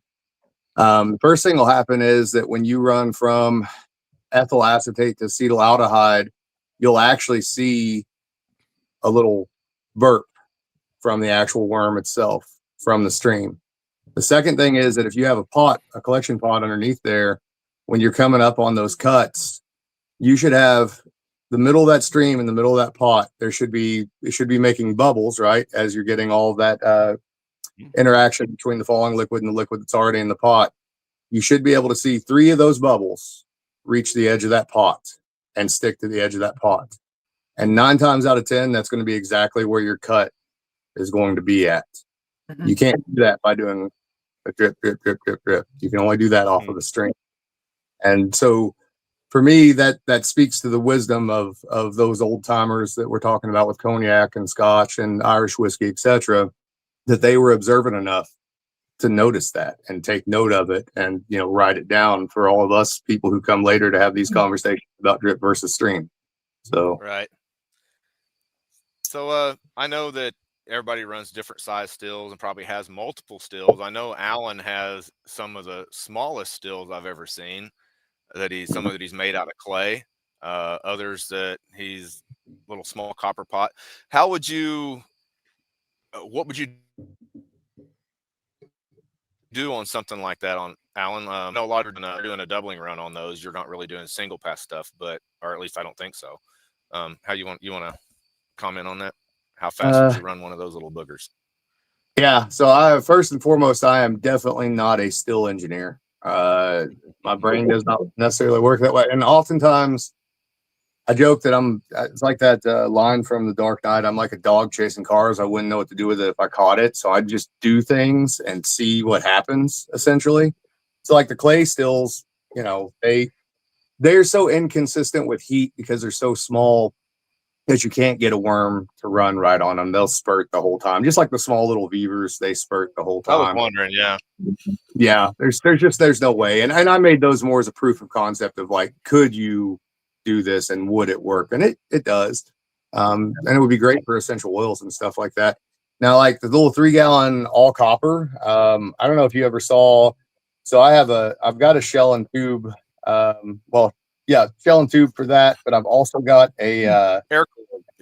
Speaker 4: The first thing will happen is that when you run from ethyl acetate to acetaldehyde, you'll actually see a little burp from the actual worm itself from the stream. The second thing is that if you have a collection pot underneath there, when you're coming up on those cuts, you should have the middle of that stream in the middle of that pot. It should be making bubbles, right? As you're getting all of that interaction between the falling liquid and the liquid that's already in the pot. You should be able to see 3 of those bubbles reach the edge of that pot and stick to the edge of that pot. And 9 times out of 10, that's going to be exactly where your cut is going to be at.
Speaker 3: Mhm.
Speaker 4: You can't do that by doing a drip, drip, drip, drip, drip. You can only do that off of a stream. And so for me, that speaks to the wisdom of those old timers that we're talking about with cognac and scotch and Irish whiskey, etc., that they were observant enough to notice that and take note of it and, you know, write it down for all of us people who come later to have these conversations about drip versus stream. So
Speaker 2: Right. So I know that everybody runs different size stills and probably has multiple stills. I know Alan has some of the smallest stills I've ever seen. Some of it he's made out of clay. Others that he's little small copper pot. How would you? What would you do on something like that, on Alan? I know a lot of doing a doubling run on those. You're not really doing single pass stuff, or at least I don't think so. How you want to comment on that? How fast would you run one of those little boogers?
Speaker 4: yeah, so first and foremost, I am definitely not a still engineer. My brain does not necessarily work that way, and oftentimes I joke that it's like that line from The Dark Knight. I'm like a dog chasing cars. I wouldn't know what to do with it if I caught it. So I just do things and see what happens, essentially. So like the clay stills, you know, they're so inconsistent with heat because they're so small that you can't get a worm to run right on them. They'll spurt the whole time. Just like the small little beavers, they spurt the whole time.
Speaker 2: I was wondering, yeah.
Speaker 4: Yeah, there's no way. And I made those more as a proof of concept of like, could you do this and would it work? And it does. And it would be great for essential oils and stuff like that. Now, like the little 3-gallon all copper. I don't know if you ever saw. So I've got a shell and tube. Shell and tube for that. But I've also got a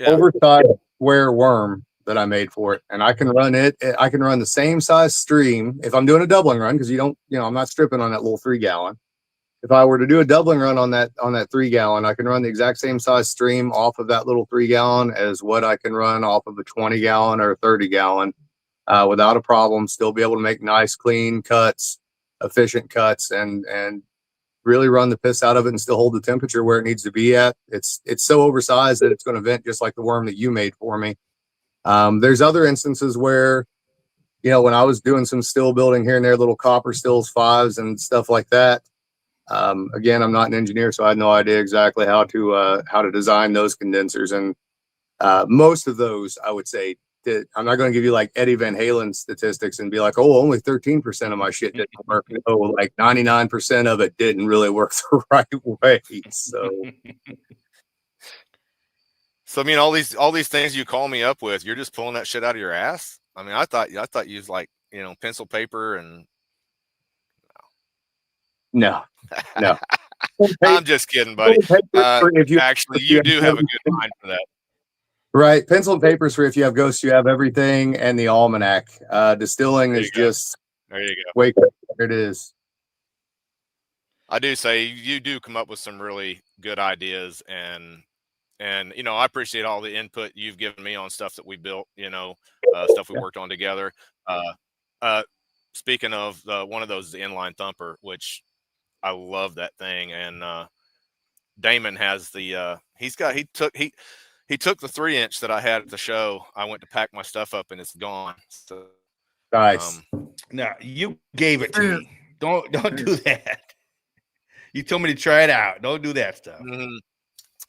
Speaker 4: oversized square worm that I made for it, and I can run it. I can run the same size stream if I'm doing a doubling run, because I'm not stripping on that little 3-gallon. If I were to do a doubling run on that 3-gallon, I can run the exact same size stream off of that little 3-gallon as what I can run off of a 20-gallon or a 30-gallon without a problem. Still be able to make nice, clean cuts, efficient cuts, and really run the piss out of it and still hold the temperature where it needs to be at. It's so oversized that it's going to vent just like the worm that you made for me. There's other instances where, when I was doing some still building here and there, little copper stills, 5s and stuff like that. Again, I'm not an engineer, so I had no idea exactly how to design those condensers. And most of those, I would say, I'm not going to give you like Eddie Van Halen statistics and be like, oh, only 13% of my shit didn't work. No, like 99% of it didn't really work the right way.
Speaker 2: So I mean, all these things you call me up with, you're just pulling that shit out of your ass. I mean, I thought you was like, pencil, paper, and
Speaker 4: no.
Speaker 2: I'm just kidding, buddy. Actually, you do have a good mind for that.
Speaker 4: Right. Pencil and papers for if you have ghosts, you have everything, and the almanac. Distilling is just
Speaker 2: there you go.
Speaker 4: Wake up. There it is.
Speaker 2: I do say you do come up with some really good ideas, and I appreciate all the input you've given me on stuff that we built, stuff we worked on together. Speaking of one of those, the inline thumper, which I love that thing, and Damon has the he took the 3-inch that I had at the show. I went to pack my stuff up and it's gone. So
Speaker 4: nice.
Speaker 1: No, you gave it to me. Don't do that. You told me to try it out. Don't do that stuff.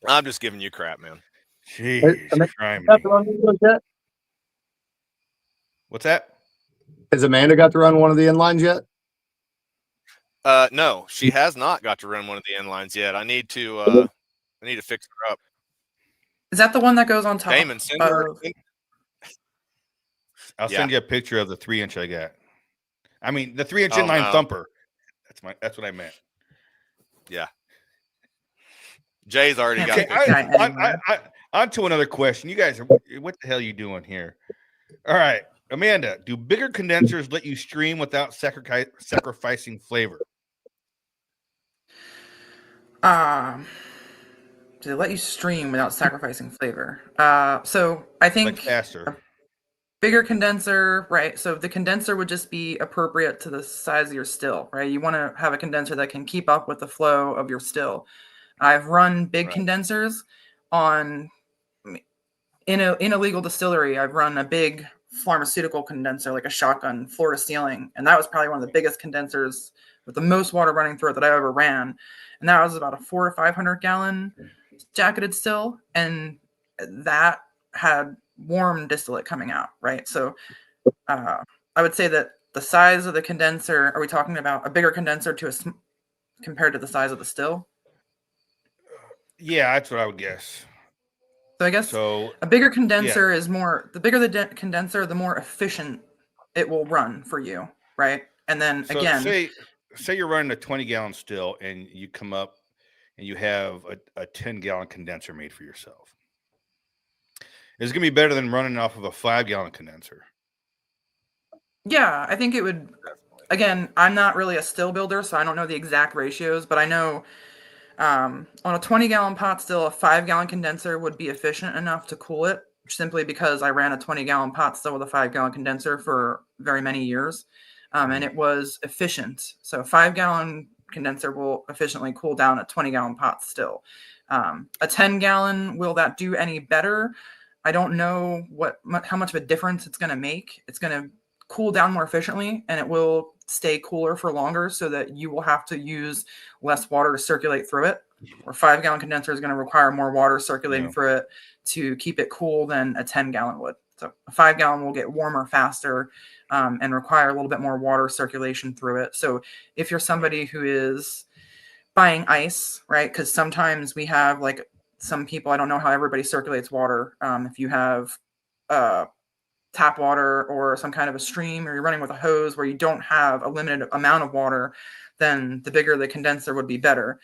Speaker 2: I'm just giving you crap, man.
Speaker 1: Jeez,
Speaker 4: Amanda
Speaker 1: criminy.
Speaker 4: got to run one of those yet?
Speaker 1: What's that?
Speaker 4: Has Amanda got to run one of the inlines yet?
Speaker 2: No, she has not got to run one of the inlines yet. I need to fix her up.
Speaker 3: Is that the one that goes on top?
Speaker 2: Damon, send her.
Speaker 1: I'll
Speaker 2: Yeah.
Speaker 1: send you a picture of the 3-inch I got. I mean, the 3-inch
Speaker 2: Oh,
Speaker 1: inline
Speaker 2: no.
Speaker 1: thumper. That's what I meant.
Speaker 2: Yeah. Jay's already got
Speaker 1: Okay,
Speaker 2: pictures.
Speaker 1: on to another question. You guys are, what the hell are you doing here? All right, Amanda, do bigger condensers let you stream without sacrificing flavor?
Speaker 3: Do they let you stream without sacrificing flavor? So I think
Speaker 1: Like faster.
Speaker 3: bigger condenser, right? So the condenser would just be appropriate to the size of your still, right? You want to have a condenser that can keep up with the flow of your still. I've run big condensers in a legal distillery. I've run a big pharmaceutical condenser, like a shotgun, floor to ceiling, and that was probably one of the biggest condensers with the most water running through it that I ever ran. And that was about a 400 to 500 gallon jacketed still, and that had warm distillate coming out, right? So I would say that the size of the condenser, are we talking about a bigger condenser compared to the size of the still?
Speaker 1: Yeah, that's what I would guess.
Speaker 3: So I guess a bigger condenser is more, the bigger the condenser, the more efficient it will run for you, right? And then
Speaker 1: so
Speaker 3: again,
Speaker 1: say you're running a 20-gallon still and you come up and you have a 10-gallon condenser made for yourself. It's going to be better than running off of a 5-gallon condenser.
Speaker 3: Yeah, I think it would. Again, I'm not really a still builder, so I don't know the exact ratios, but I know on a 20-gallon pot still, a 5-gallon condenser would be efficient enough to cool it, simply because I ran a 20-gallon pot still with a 5-gallon condenser for very many years, and it was efficient. So a 5-gallon condenser will efficiently cool down a 20-gallon pot still. A 10-gallon, will that do any better? I don't know how much of a difference it's going to make. It's going to cool down more efficiently, and it will stay cooler for longer, so that you will have to use less water to circulate through it. Or 5-gallon condenser is going to require more water circulating through it to keep it cool than a 10-gallon would. So a 5-gallon will get warmer faster and require a little bit more water circulation through it. So if you're somebody who is buying ice, right? Because sometimes we have, like, some people, I don't know how everybody circulates water. If you have tap water or some kind of a stream, or you're running with a hose where you don't have a limited amount of water, then the bigger the condenser would be better.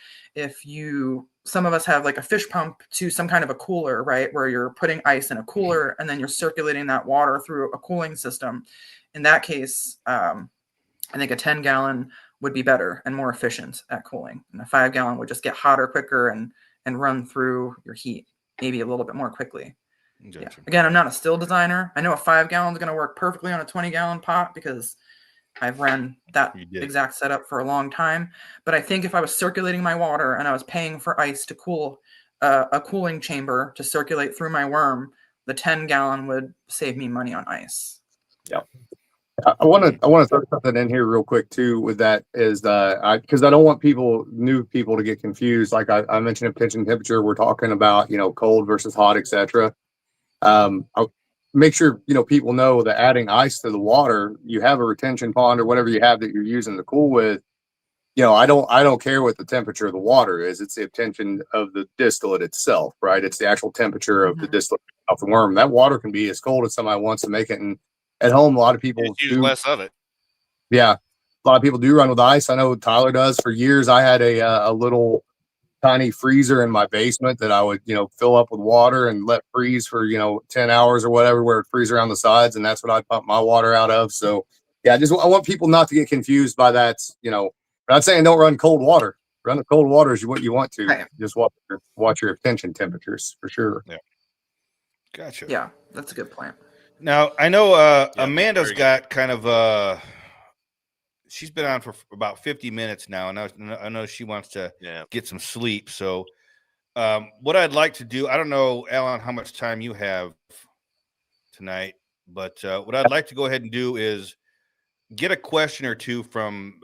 Speaker 3: Some of us have like a fish pump to some kind of a cooler, right? Where you're putting ice in a cooler and then you're circulating that water through a cooling system. In that case, I think a 10-gallon would be better and more efficient at cooling. And a 5-gallon would just get hotter quicker and run through your heat maybe a little bit more quickly.
Speaker 1: Gotcha.
Speaker 3: Yeah. Again, I'm not a still designer. I know a 5-gallon is going to work perfectly on a 20-gallon pot because I've ran that exact setup for a long time. But I think if I was circulating my water and I was paying for ice to cool a cooling chamber to circulate through my worm, the 10-gallon would save me money on ice.
Speaker 4: Yeah. I want to throw something in here real quick too. With that is because I don't want new people to get confused. Like I mentioned, a pitching temperature. We're talking about cold versus hot, etc. I'll make sure people know that adding ice to the water, you have a retention pond or whatever you have that you're using to cool with. I don't care what the temperature of the water is. It's the tension of the distillate itself, right? It's the actual temperature of the distillate of the worm. That water can be as cold as somebody wants to make it. And at home, a lot of people
Speaker 2: use less of it.
Speaker 4: Yeah, a lot of people do run with ice. I know Tyler does. For years, I had a little tiny freezer in my basement that I would fill up with water and let freeze for 10 hours or whatever, where it freeze around the sides, and that's what I'd pump my water out of. So yeah, I want people not to get confused by that. I'm not saying don't run cold water. Run the cold water is what you want to.
Speaker 3: Right.
Speaker 4: Just watch your retention temperatures for sure.
Speaker 1: Yeah. Gotcha.
Speaker 3: Yeah, that's a good point.
Speaker 1: Now I know Amanda's got kind of she's been on for about 50 minutes now, and I know she wants to get some sleep. So what I'd like to do, I don't know, Alan, how much time you have tonight, but what I'd like to go ahead and do is get a question or two from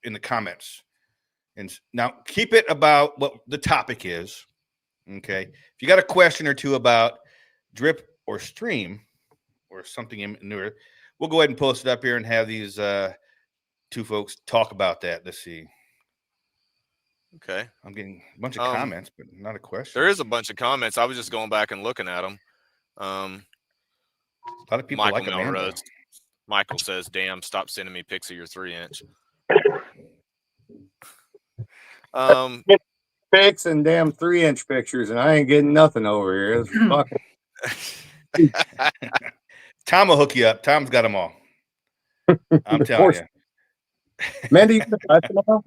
Speaker 1: in the comments. And now keep it about what the topic is. Okay. If you got a question or two about drip or stream or something newer, we'll go ahead and post it up here and have these two folks talk about that. Let's see.
Speaker 2: Okay.
Speaker 1: I'm getting a bunch of comments, but not a question.
Speaker 2: There is a bunch of comments. I was just going back and looking at them.
Speaker 1: A lot of people like Amanda.
Speaker 2: Melrose. Michael says, "Damn, stop sending me pics of your 3-inch."
Speaker 4: Pics and damn 3-inch pictures, and I ain't getting nothing over here. It's fucking...
Speaker 1: Tom will hook you up. Tom's got them all. I'm telling you.
Speaker 4: Mandy, you got a class tomorrow?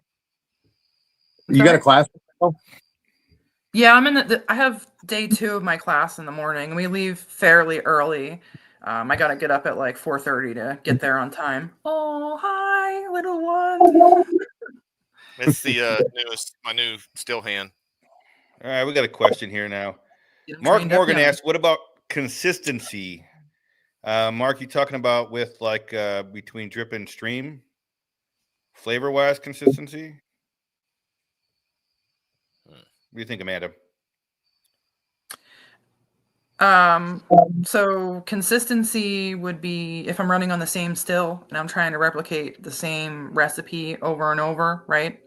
Speaker 4: You got a class tomorrow?
Speaker 3: Yeah, I'm in I have day 2 of my class in the morning. We leave fairly early. I got to get up at like 4:30 to get there on time. Oh, hi, little one.
Speaker 2: It's the my new still hand.
Speaker 1: All right, we got a question here now. Mark Morgan asks, what about consistency? Mark, you talking about with like between drip and stream? Flavor-wise consistency? What do you think, Amanda?
Speaker 3: So consistency would be if I'm running on the same still and I'm trying to replicate the same recipe over and over, right?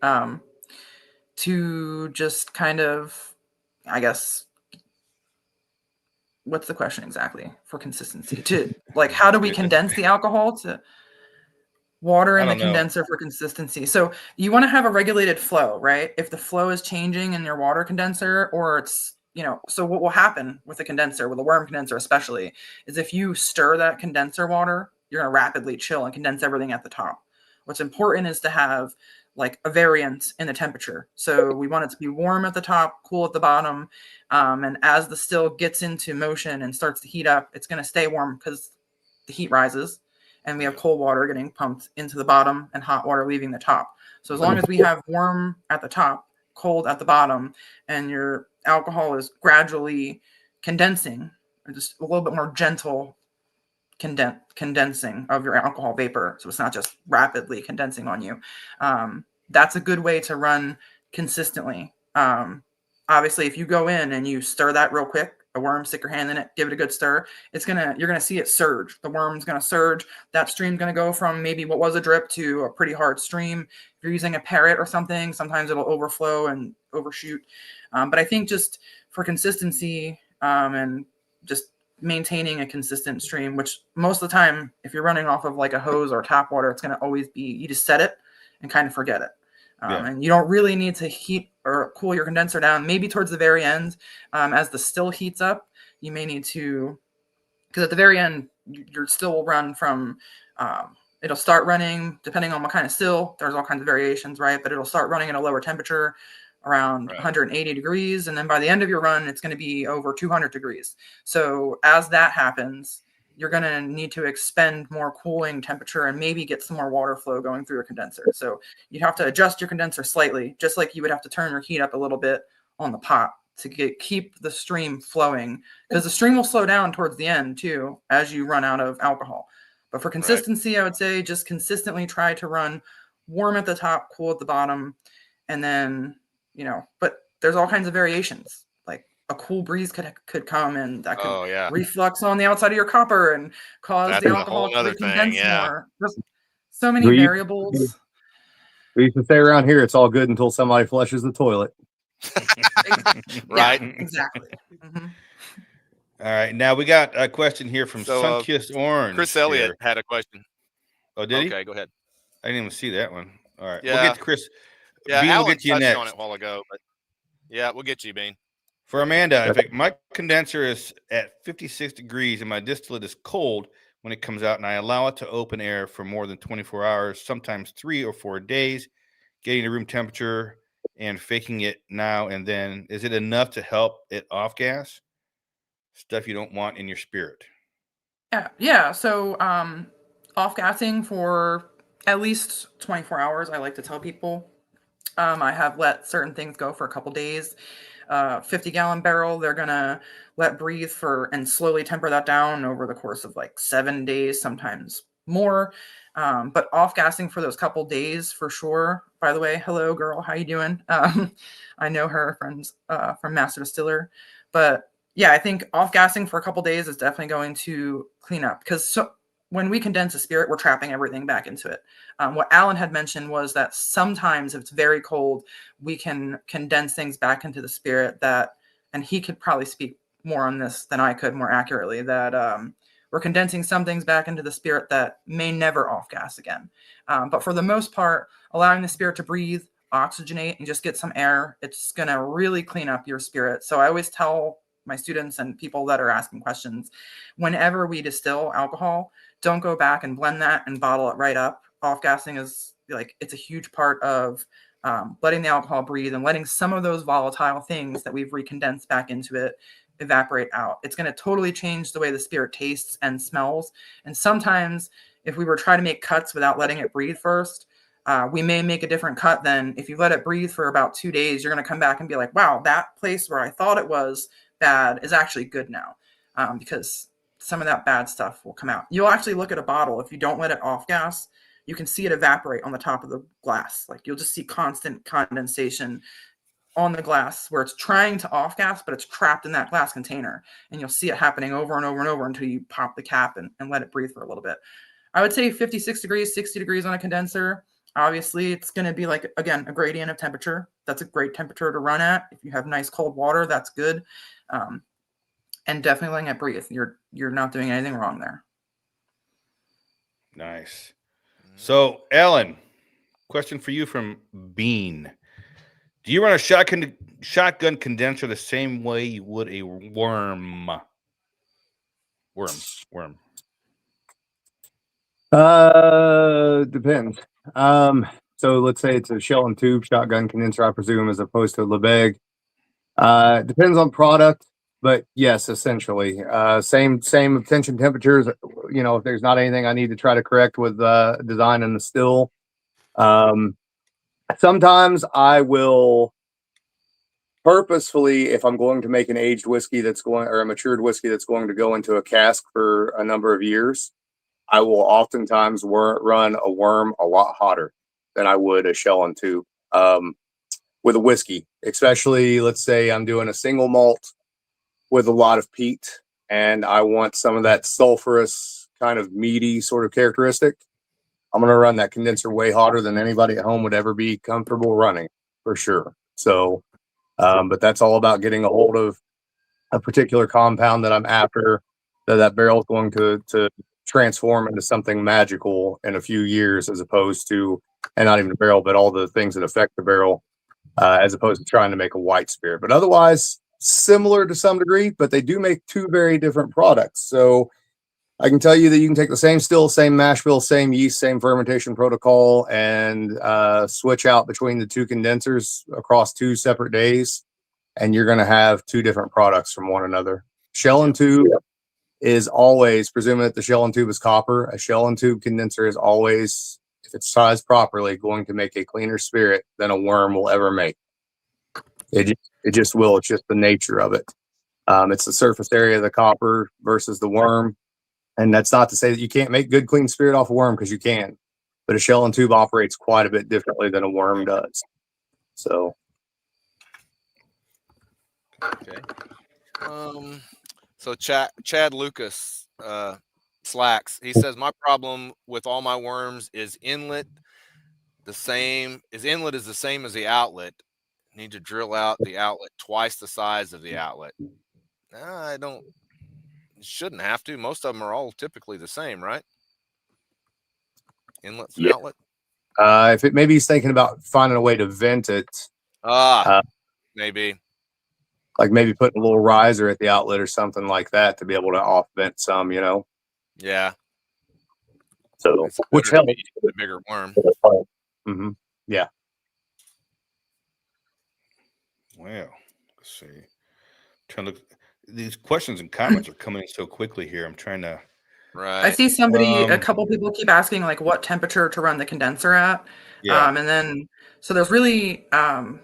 Speaker 3: To just kind of, I guess, what's the question exactly for consistency? To like, how do we condense the alcohol to water in the condenser for consistency? So you want to have a regulated flow, right? If the flow is changing in your water condenser or it's, so what will happen with a condenser, with a worm condenser especially, is if you stir that condenser water, you're going to rapidly chill and condense everything at the top. What's important is to have like a variance in the temperature. So we want it to be warm at the top, cool at the bottom. And as the still gets into motion and starts to heat up, it's going to stay warm because the heat rises and we have cold water getting pumped into the bottom and hot water leaving the top. So as long as we have warm at the top, cold at the bottom, and your alcohol is gradually condensing, or just a little bit more gentle condensing of your alcohol vapor, so it's not just rapidly condensing on you, that's a good way to run consistently. Obviously, if you go in and you stir that real quick, a worm, stick your hand in it, give it a good stir, you're gonna see it surge. The worm's gonna surge. That stream's gonna go from maybe what was a drip to a pretty hard stream. If you're using a parrot or something, sometimes it'll overflow and overshoot. But I think just for consistency and just maintaining a consistent stream, which most of the time, if you're running off of like a hose or tap water, it's going to always be, you just set it and kind of forget it. And you don't really need to heat or cool your condenser down. Maybe towards the very end, as the still heats up, you may need to, because at the very end, your still will run from, it'll start running, depending on what kind of still, there's all kinds of variations, right? But it'll start running at a lower temperature, around 180 degrees. And then by the end of your run, it's going to be over 200 degrees. So as that happens, you're going to need to expend more cooling temperature and maybe get some more water flow going through your condenser. So you have to adjust your condenser slightly, just like you would have to turn your heat up a little bit on the pot to keep the stream flowing, because the stream will slow down towards the end too, as you run out of alcohol. But for consistency, I would say just consistently try to run warm at the top, cool at the bottom, and then, but there's all kinds of variations. Like a cool breeze could come and that could reflux on the outside of your copper and cause the alcohol to condense more. There's so many variables.
Speaker 4: We used to say around here, it's all good until somebody flushes the toilet.
Speaker 2: Right?
Speaker 3: Yeah, exactly. Mm-hmm.
Speaker 1: All right. Now we got a question here from Sunkissed Orange.
Speaker 2: Chris Elliott had a question.
Speaker 1: Oh, did he?
Speaker 2: Okay, go ahead.
Speaker 1: I didn't even see that one. All right.
Speaker 2: Yeah.
Speaker 1: We'll get to Chris.
Speaker 2: Yeah,
Speaker 1: Bean,
Speaker 2: Alan
Speaker 1: we'll get you
Speaker 2: touched
Speaker 1: next.
Speaker 2: on it a while ago, but yeah, we'll get you, Bean.
Speaker 1: For Amanda, my condenser is at 56 degrees and my distillate is cold when it comes out, and I allow it to open air for more than 24 hours, sometimes 3 or 4 days, getting to room temperature and faking it now and then. Is it enough to help it off gas? Stuff you don't want in your spirit.
Speaker 3: Yeah. So off gassing for at least 24 hours, I like to tell people. I have let certain things go for a couple days. 50-gallon barrel, they're gonna let breathe and slowly temper that down over the course of like 7 days, sometimes more. But off gassing for those couple days for sure. By the way, hello girl, how you doing? I know her friends from Master Distiller, but yeah, I think off gassing for a couple days is definitely going to clean up, because when we condense a spirit, we're trapping everything back into it. What Alan had mentioned was that sometimes if it's very cold, we can condense things back into the spirit that, and he could probably speak more on this than I could more accurately, that we're condensing some things back into the spirit that may never off gas again. But for the most part, allowing the spirit to breathe, oxygenate, and just get some air, it's going to really clean up your spirit. So I always tell my students and people that are asking questions, whenever we distill alcohol, don't go back and blend that and bottle it right up. Off gassing is like, it's a huge part of letting the alcohol breathe and letting some of those volatile things that we've recondensed back into it evaporate out. It's going to totally change the way the spirit tastes and smells. And sometimes if we were trying to make cuts without letting it breathe first, we may make a different cut than if you let it breathe for about 2 days. You're going to come back and be like, wow, that place where I thought it was bad is actually good now, because some of that bad stuff will come out. You'll actually look at a bottle. If you don't let it off gas, you can see it evaporate on the top of the glass. Like, you'll just see constant condensation on the glass where it's trying to off gas, but it's trapped in that glass container. And you'll see it happening over and over and over until you pop the cap and let it breathe for a little bit. I would say 56 degrees, 60 degrees on a condenser. Obviously, it's going to be like, again, a gradient of temperature. That's a great temperature to run at. If you have nice cold water, that's good. And definitely letting it breathe. You're not doing anything wrong there.
Speaker 1: Nice. So, Alan, question for you from Bean. Do you run a shotgun condenser the same way you would a worm? Worm.
Speaker 4: Depends. So let's say it's a shell and tube shotgun condenser, I presume, as opposed to a LeBeg. Depends on product, but yes, essentially, same tension temperatures. You know, if there's not anything I need to try to correct with design and the still, sometimes I will purposefully, if I'm going to make an aged whiskey or a matured whiskey that's going to go into a cask for a number of years, I will oftentimes run a worm a lot hotter than I would a shell and tube with a whiskey. Especially, let's say I'm doing a single malt with a lot of peat and I want some of that sulfurous kind of meaty sort of characteristic. I'm going to run that condenser way hotter than anybody at home would ever be comfortable running, for sure. So, but that's all about getting a hold of a particular compound that I'm after, that barrel is going to transform into something magical in a few years, as opposed to, and not even the barrel, but all the things that affect the barrel, as opposed to trying to make a white spirit. But otherwise, similar to some degree, but they do make two very different products. So I can tell you that you can take the same still, same mash bill, same yeast, same fermentation protocol, and switch out between the two condensers across 2 separate days, and you're going to have 2 different products from one another. Shell and tube is always, presuming that the shell and tube is copper, a shell and tube condenser is always, if it's sized properly, going to make a cleaner spirit than a worm will ever make. It just will. It's just the nature of it. It's the surface area of the copper versus the worm. And that's not to say that you can't make good, clean spirit off a worm, because you can. But a shell and tube operates quite a bit differently than a worm does. So.
Speaker 2: Okay. So Chad Lucas slacks. He says, my problem with all my worms is inlet is the same as the outlet. Need to drill out the outlet twice the size of the outlet. I don't. Shouldn't have to. Most of them are all typically the same, right? Inlets and outlet.
Speaker 4: If it maybe he's thinking about finding a way to vent it.
Speaker 2: Maybe.
Speaker 4: Like maybe putting a little riser at the outlet or something like that to be able to off vent some, you know.
Speaker 2: Yeah.
Speaker 4: So which helps
Speaker 2: the bigger worm.
Speaker 4: Mm-hmm. Yeah.
Speaker 1: Well, let's see. Trying to look. These questions and comments are coming in so quickly here. I'm trying to.
Speaker 2: Right.
Speaker 3: I see a couple people keep asking like what temperature to run the condenser at.
Speaker 1: Yeah.
Speaker 3: And then, so there's really, I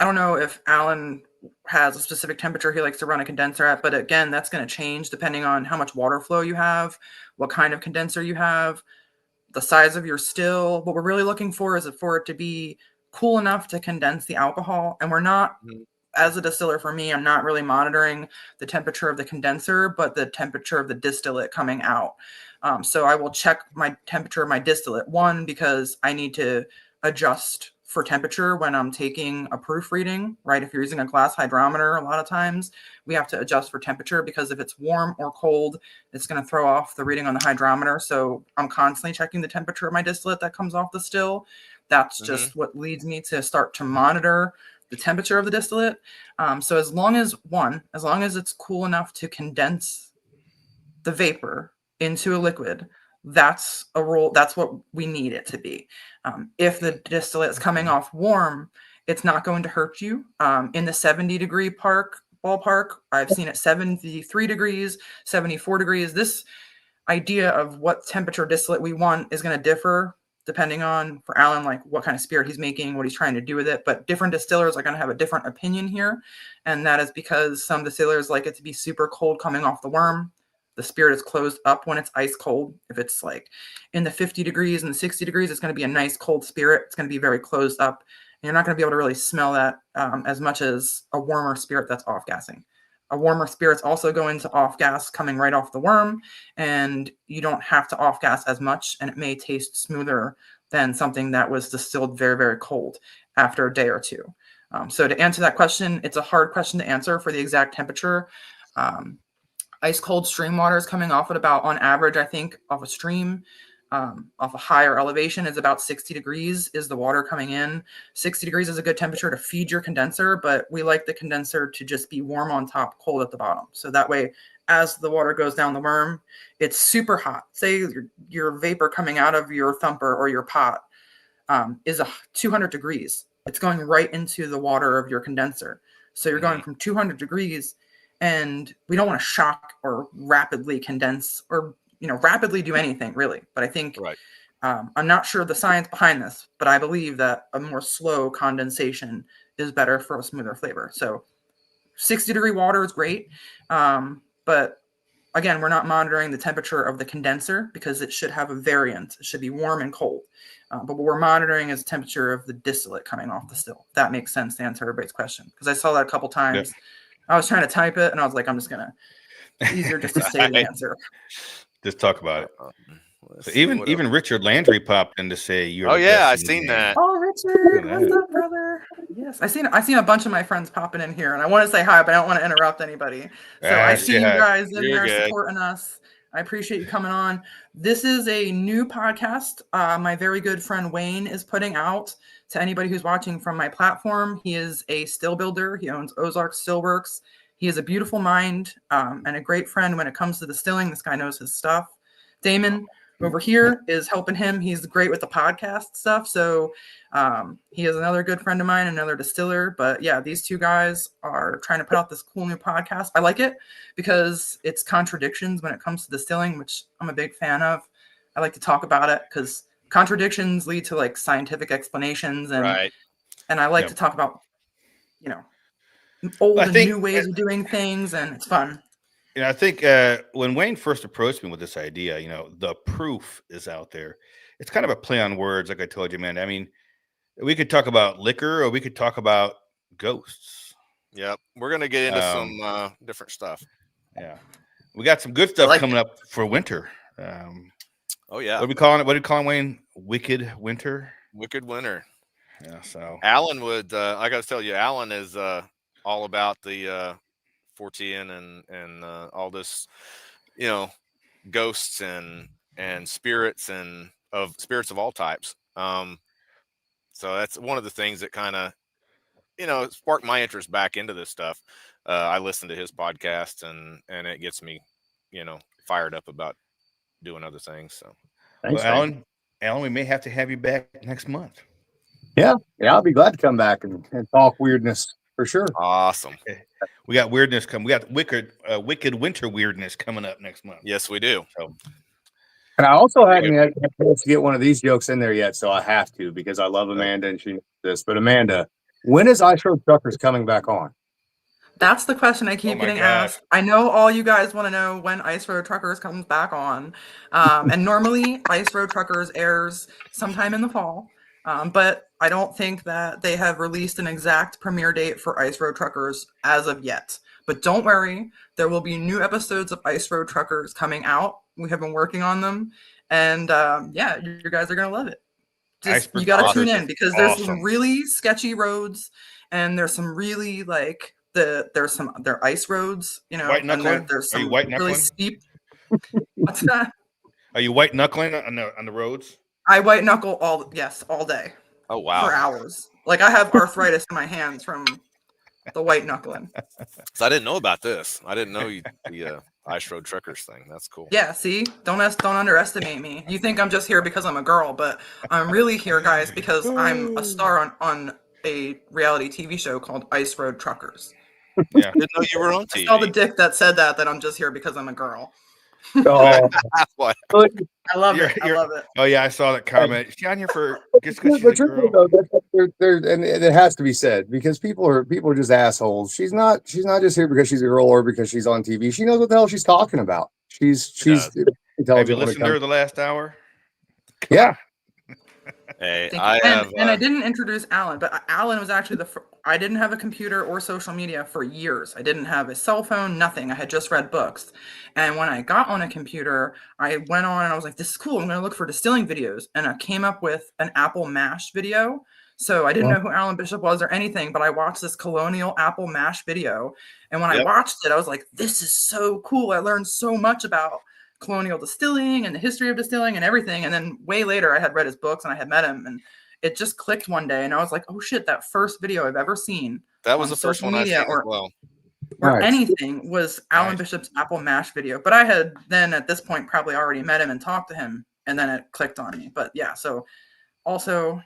Speaker 3: don't know if Alan has a specific temperature he likes to run a condenser at, but again, that's going to change depending on how much water flow you have, what kind of condenser you have. the size of your still. What we're really looking for is for it to be cool enough to condense the alcohol. And we're not, as a distiller, for me, I'm not really monitoring the temperature of the condenser, but the temperature of the distillate coming out. So I will check my temperature of my distillate, one, because I need to adjust for temperature when I'm taking a proof reading, right? If you're using a glass hydrometer, a lot of times we have to adjust for temperature, because if it's warm or cold, it's going to throw off the reading on the hydrometer. So I'm constantly checking the temperature of my distillate that comes off the still. That's just what leads me to start to monitor the temperature of the distillate. So as long as it's cool enough to condense the vapor into a liquid, that's what we need it to be. If the distillate is coming off warm, it's not going to hurt you. In the 70-degree ballpark, I've seen it 73 degrees, 74 degrees. This idea of what temperature distillate we want is going to differ depending on, for Alan, like what kind of spirit he's making, what he's trying to do with it. But different distillers are going to have a different opinion here. And that is because some distillers like it to be super cold coming off the worm. The spirit is closed up when it's ice cold. If it's like in the 50 degrees and the 60 degrees, it's going to be a nice cold spirit. It's going to be very closed up. And you're not going to be able to really smell that as much as a warmer spirit that's off-gassing. A warmer spirit's also going to off-gas coming right off the worm, and you don't have to off-gas as much, and it may taste smoother than something that was distilled very, very cold after a day or two. So to answer that question, it's a hard question to answer for the exact temperature. Ice cold stream water is coming off at about, on average, I think, off a stream, off a higher elevation, is about 60 degrees is the water coming in. 60 degrees is a good temperature to feed your condenser, but we like the condenser to just be warm on top, cold at the bottom. So that way, as the water goes down the worm, it's super hot. Say your vapor coming out of your thumper or your pot is 200 degrees. It's going right into the water of your condenser. So you're going from 200 degrees, and we don't want to shock or rapidly condense or rapidly do anything really. But I think I'm not sure the science behind this, but I believe that a more slow condensation is better for a smoother flavor. So 60-degree water is great. But again, we're not monitoring the temperature of the condenser because it should have a variant. It should be warm and cold. But what we're monitoring is the temperature of the distillate coming off the still. If that makes sense to answer everybody's question. Because I saw that a couple times. Yeah. I was trying to type it and I was like, I'm just going to, easier just to say the answer.
Speaker 1: Just talk about it. So even Richard Landry popped in to say you're.
Speaker 2: Oh yeah, I seen that.
Speaker 3: Oh, Richard, what's up, brother? Yes, I seen a bunch of my friends popping in here, and I want to say hi, but I don't want to interrupt anybody. So I see you guys in there supporting us. I appreciate you coming on. This is a new podcast my very good friend Wayne is putting out to anybody who's watching from my platform. He is a still builder. He owns Ozark Stillworks. He has a beautiful mind and a great friend when it comes to distilling. This guy knows his stuff. Damon over here is helping him. He's great with the podcast stuff. So he is another good friend of mine, another distiller. But yeah, these two guys are trying to put out this cool new podcast. I like it because it's contradictions when it comes to distilling, which I'm a big fan of. I like to talk about it because contradictions lead to like scientific explanations. And I like to talk about, old and new ways of doing things, and it's fun.
Speaker 1: I think when Wayne first approached me with this idea, the proof is out there. It's kind of a play on words, like I told you, man. I mean, we could talk about liquor or we could talk about ghosts.
Speaker 2: Yep. We're going to get into some different stuff.
Speaker 1: Yeah. We got some good stuff coming up for winter.
Speaker 2: Oh, yeah.
Speaker 1: What are we calling it? What are we calling Wayne? Wicked Winter?
Speaker 2: Wicked Winter.
Speaker 1: Yeah. So
Speaker 2: Alan would, I got to tell you, Alan is all about the Fortean and all this, ghosts and spirits and of spirits of all types. So that's one of the things that kind of, sparked my interest back into this stuff. I listen to his podcast and it gets me, fired up about doing other things. So,
Speaker 1: Thanks, Alan, we may have to have you back next month.
Speaker 4: Yeah, I'll be glad to come back and talk weirdness for sure.
Speaker 2: Awesome.
Speaker 1: Okay. We got weirdness coming. We got wicked winter weirdness coming up next month.
Speaker 2: Yes, we do.
Speaker 1: So,
Speaker 4: and I also hadn't had a chance to get one of these jokes in there yet, so I have to because I love Amanda and she knows this. But Amanda, when is Ice Road Truckers coming back on?
Speaker 3: That's the question I
Speaker 1: Oh
Speaker 3: keep
Speaker 1: my
Speaker 3: getting
Speaker 1: gosh.
Speaker 3: asked. I know all you guys want to know when Ice Road Truckers comes back on. And normally Ice Road Truckers airs sometime in the fall. But I don't think that they have released an exact premiere date for Ice Road Truckers as of yet. But don't worry, there will be new episodes of Ice Road Truckers coming out. We have been working on them. And yeah, you guys are going to love it. Just
Speaker 1: Iceberg
Speaker 3: you got to
Speaker 1: Truckers
Speaker 3: tune in
Speaker 1: is
Speaker 3: because there's
Speaker 1: awesome.
Speaker 3: some really sketchy roads and there's some really like they're ice roads, you know,
Speaker 1: White
Speaker 3: and
Speaker 1: knuckling?
Speaker 3: there's
Speaker 1: Are you
Speaker 3: some
Speaker 1: white
Speaker 3: really
Speaker 1: knuckling?
Speaker 3: steep. What's that?
Speaker 1: Are you white knuckling on the roads?
Speaker 3: I white knuckle all day
Speaker 2: Oh
Speaker 3: for
Speaker 2: wow!
Speaker 3: hours. Like I have arthritis in my hands from the white knuckling.
Speaker 2: So I didn't know about this. I didn't know the Ice Road Truckers thing. That's cool.
Speaker 3: Yeah, see, don't underestimate me. You think I'm just here because I'm a girl, but I'm really here, guys, because I'm a star on a reality TV show called Ice Road Truckers.
Speaker 1: Yeah.
Speaker 2: I didn't know you were on
Speaker 3: I saw the
Speaker 2: TV.
Speaker 3: dick that said that I'm just here because I'm a girl.
Speaker 4: Oh,
Speaker 2: What?
Speaker 3: I love
Speaker 1: You're-
Speaker 3: it. I
Speaker 1: you're-
Speaker 3: love it.
Speaker 1: Oh yeah, I saw that comment. Is she on here for just because she's
Speaker 4: but
Speaker 1: a
Speaker 4: truthfully,
Speaker 1: girl?
Speaker 4: though, and it has to be said because people are just assholes. She's not just here because she's a girl or because she's on TV. She knows what the hell she's talking about. She's
Speaker 1: Have you
Speaker 4: intelligent when it
Speaker 1: listened to her
Speaker 4: comes.
Speaker 1: the last hour?
Speaker 4: Yeah,
Speaker 2: Hey,
Speaker 3: Thank
Speaker 2: I
Speaker 3: you.
Speaker 2: have.
Speaker 3: And I didn't introduce Alan, but Alan was actually I didn't have a computer or social media for years. I didn't have a cell phone, nothing. I had just read books. And when I got on a computer, I went on and I was like, this is cool. I'm going to look for distilling videos. And I came up with an apple mash video. So I didn't know who Alan Bishop was or anything, but I watched this colonial apple mash video. And when I watched it, I was like, this is so cool. I learned so much about colonial distilling and the history of distilling and everything. And then way later I had read his books and I had met him and it just clicked one day and I was like, oh shit, that first video I've ever seen
Speaker 2: That was
Speaker 3: on
Speaker 2: the first
Speaker 3: social
Speaker 2: one I seen
Speaker 3: media
Speaker 2: as well.
Speaker 3: or
Speaker 4: Nice.
Speaker 3: anything was Alan Bishop's Apple Mash video. But I had then at this point probably already met him and talked to him and then it clicked on me. But yeah, so also,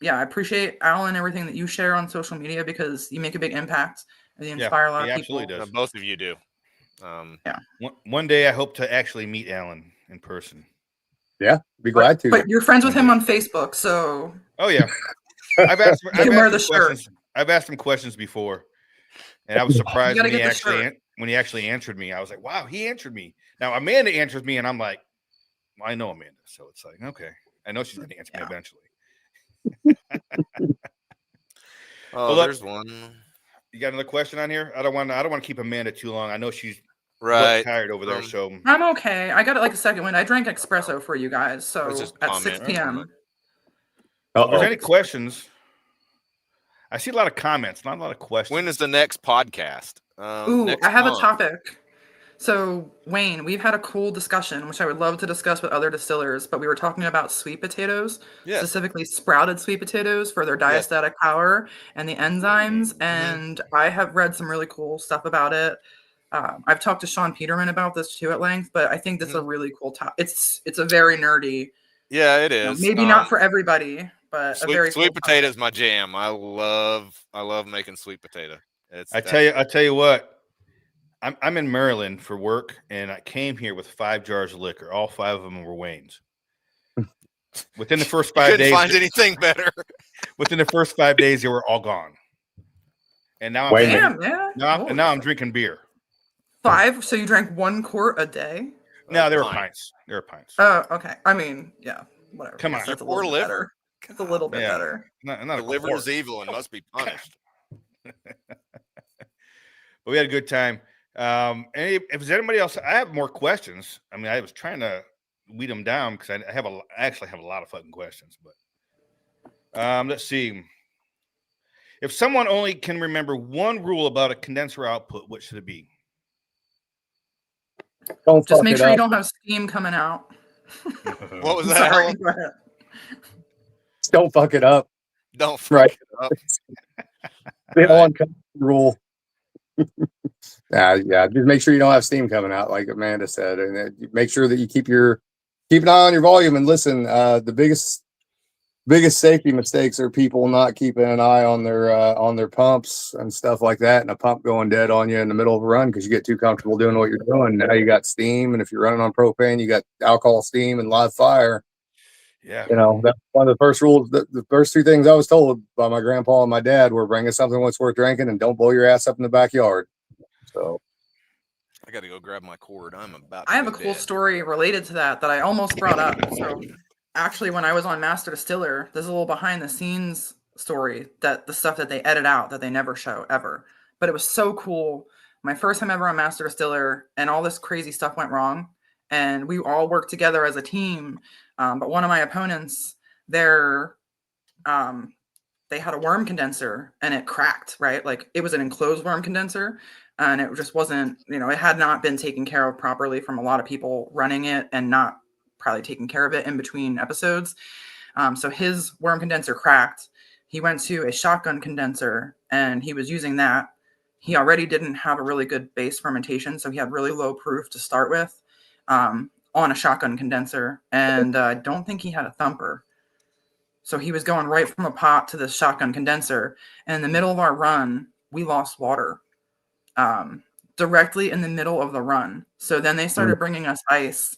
Speaker 3: yeah, I appreciate Alan and everything that you share on social media because you make a big impact and you inspire a lot of people.
Speaker 1: Absolutely does.
Speaker 2: Both of you do.
Speaker 3: Yeah.
Speaker 1: One day I hope to actually meet Alan in person.
Speaker 4: Yeah, be glad to.
Speaker 3: But you're friends with him on Facebook, so
Speaker 1: Oh yeah, I've asked
Speaker 3: can wear the
Speaker 1: him questions. I've asked him questions before, and I was surprised when he actually answered me. I was like, wow, he answered me. Now Amanda answers me, and I'm like, well, I know Amanda, so it's like, okay, I know she's going to answer me eventually.
Speaker 2: Oh,
Speaker 1: look,
Speaker 2: there's one.
Speaker 1: You got another question on here? I don't want to keep Amanda too long. I know she's tired over there, so
Speaker 3: I'm okay. I got it like a second wind. I drank espresso for you guys, so at 6 p.m.
Speaker 1: If there's any questions, I see a lot of comments, not a lot of questions.
Speaker 2: When is the next podcast?
Speaker 3: I have a topic. So, Wayne, we've had a cool discussion, which I would love to discuss with other distillers, but we were talking about sweet potatoes, specifically sprouted sweet potatoes for their diastatic power and the enzymes. And I have read some really cool stuff about it. I've talked to Sean Peterman about this too at length, but I think this is a really cool topic. It's a very nerdy.
Speaker 2: Yeah, it is.
Speaker 3: Maybe not for everybody, but
Speaker 2: sweet potato is my jam. I love making sweet potato.
Speaker 1: I tell you what. I'm in Maryland for work, and I came here with 5 jars of liquor. All 5 of them were Wayne's. Within the first 5 days,
Speaker 2: find anything better.
Speaker 1: Within the first 5 days, they were all gone. And now I'm drinking beer.
Speaker 3: 5? So you drank 1 quart a day?
Speaker 1: No, they were pints. They were pints.
Speaker 3: Oh, okay. I mean, yeah, whatever.
Speaker 1: Come on,
Speaker 3: that's a little bit better. It's a little bit better.
Speaker 2: Not the liver is evil and must be punished.
Speaker 1: But we had a good time. If there's anybody else, I have more questions. I mean, I was trying to weed them down because I actually have a lot of fucking questions. But let's see. If someone only can remember one rule about a condenser output, what should it be?
Speaker 3: Just make sure you don't have steam coming out.
Speaker 2: What was that?
Speaker 3: Sorry,
Speaker 4: don't fuck it up.
Speaker 2: Don't fuck it up.
Speaker 4: The uncomfortable rule. Yeah, just make sure you don't have steam coming out, like Amanda said, and make sure that you keep an eye on your volume. And listen, the biggest safety mistakes are people not keeping an eye on their pumps and stuff like that, and a pump going dead on you in the middle of a run because you get too comfortable doing what you're doing. Now you got steam, and if you're running on propane, you got alcohol, steam, and live fire.
Speaker 1: Yeah.
Speaker 4: That's one of the first rules. The first two things I was told by my grandpa and my dad were bring us something that's worth drinking and don't blow your ass up in the backyard. So
Speaker 2: I got to go grab my cord. I'm about
Speaker 3: I
Speaker 2: to
Speaker 3: have a
Speaker 2: go
Speaker 3: cool
Speaker 2: dead.
Speaker 3: story related to that I almost brought up. So actually, when I was on Master Distiller, there's a little behind the scenes story that the stuff that they edit out that they never show ever. But it was so cool. My first time ever on Master Distiller, and all this crazy stuff went wrong. And we all worked together as a team. But one of my opponents, they had a worm condenser and it cracked, right? Like it was an enclosed worm condenser and it just wasn't, it had not been taken care of properly from a lot of people running it and not probably taking care of it in between episodes. So his worm condenser cracked. He went to a shotgun condenser and he was using that. He already didn't have a really good base fermentation, so he had really low proof to start with on a shotgun condenser. And I don't think he had a thumper. So he was going right from a pot to the shotgun condenser. And in the middle of our run, we lost water directly in the middle of the run. So then they started bringing us ice.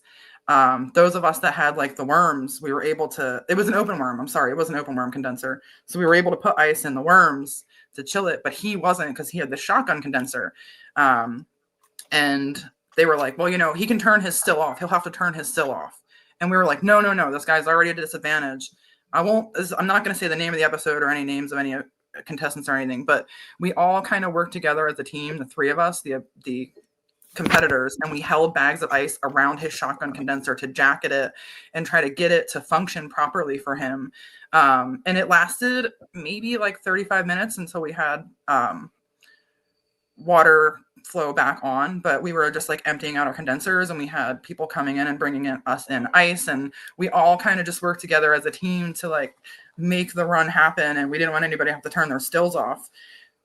Speaker 3: Those of us that had like the worms, we were able to, it was an open worm. I'm sorry, it was an open worm condenser. So we were able to put ice in the worms to chill it, but he wasn't because he had the shotgun condenser. And they were like, well, he can turn his still off. He'll have to turn his still off. And we were like, no, this guy's already at a disadvantage. I'm not going to say the name of the episode or any names of any contestants or anything, but we all kind of worked together as a team, the three of us, the competitors, and we held bags of ice around his shotgun condenser to jacket it and try to get it to function properly for him. And it lasted maybe like 35 minutes until we had water flow back on, but we were just like emptying out our condensers and we had people coming in and bringing us in ice, and we all kind of just worked together as a team to like make the run happen, and we didn't want anybody to have to turn their stills off.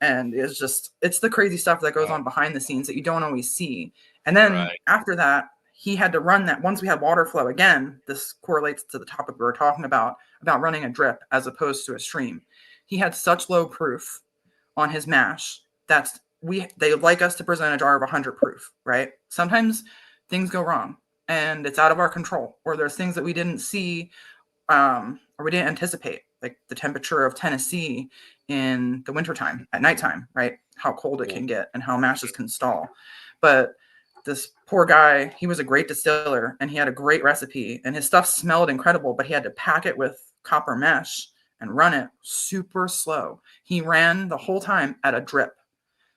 Speaker 3: And it's the crazy stuff that goes on behind the scenes that you don't always see. And then after that, he had to run that. Once we had water flow again, this correlates to the topic we were talking about running a drip as opposed to a stream. He had such low proof on his mash they like us to present a jar of 100 proof, right? Sometimes things go wrong and it's out of our control, or there's things that we didn't see or we didn't anticipate, like the temperature of Tennessee in the wintertime at nighttime, right? How cold it can get and how mashes can stall. But this poor guy, he was a great distiller and he had a great recipe and his stuff smelled incredible, but he had to pack it with copper mesh and run it super slow. He ran the whole time at a drip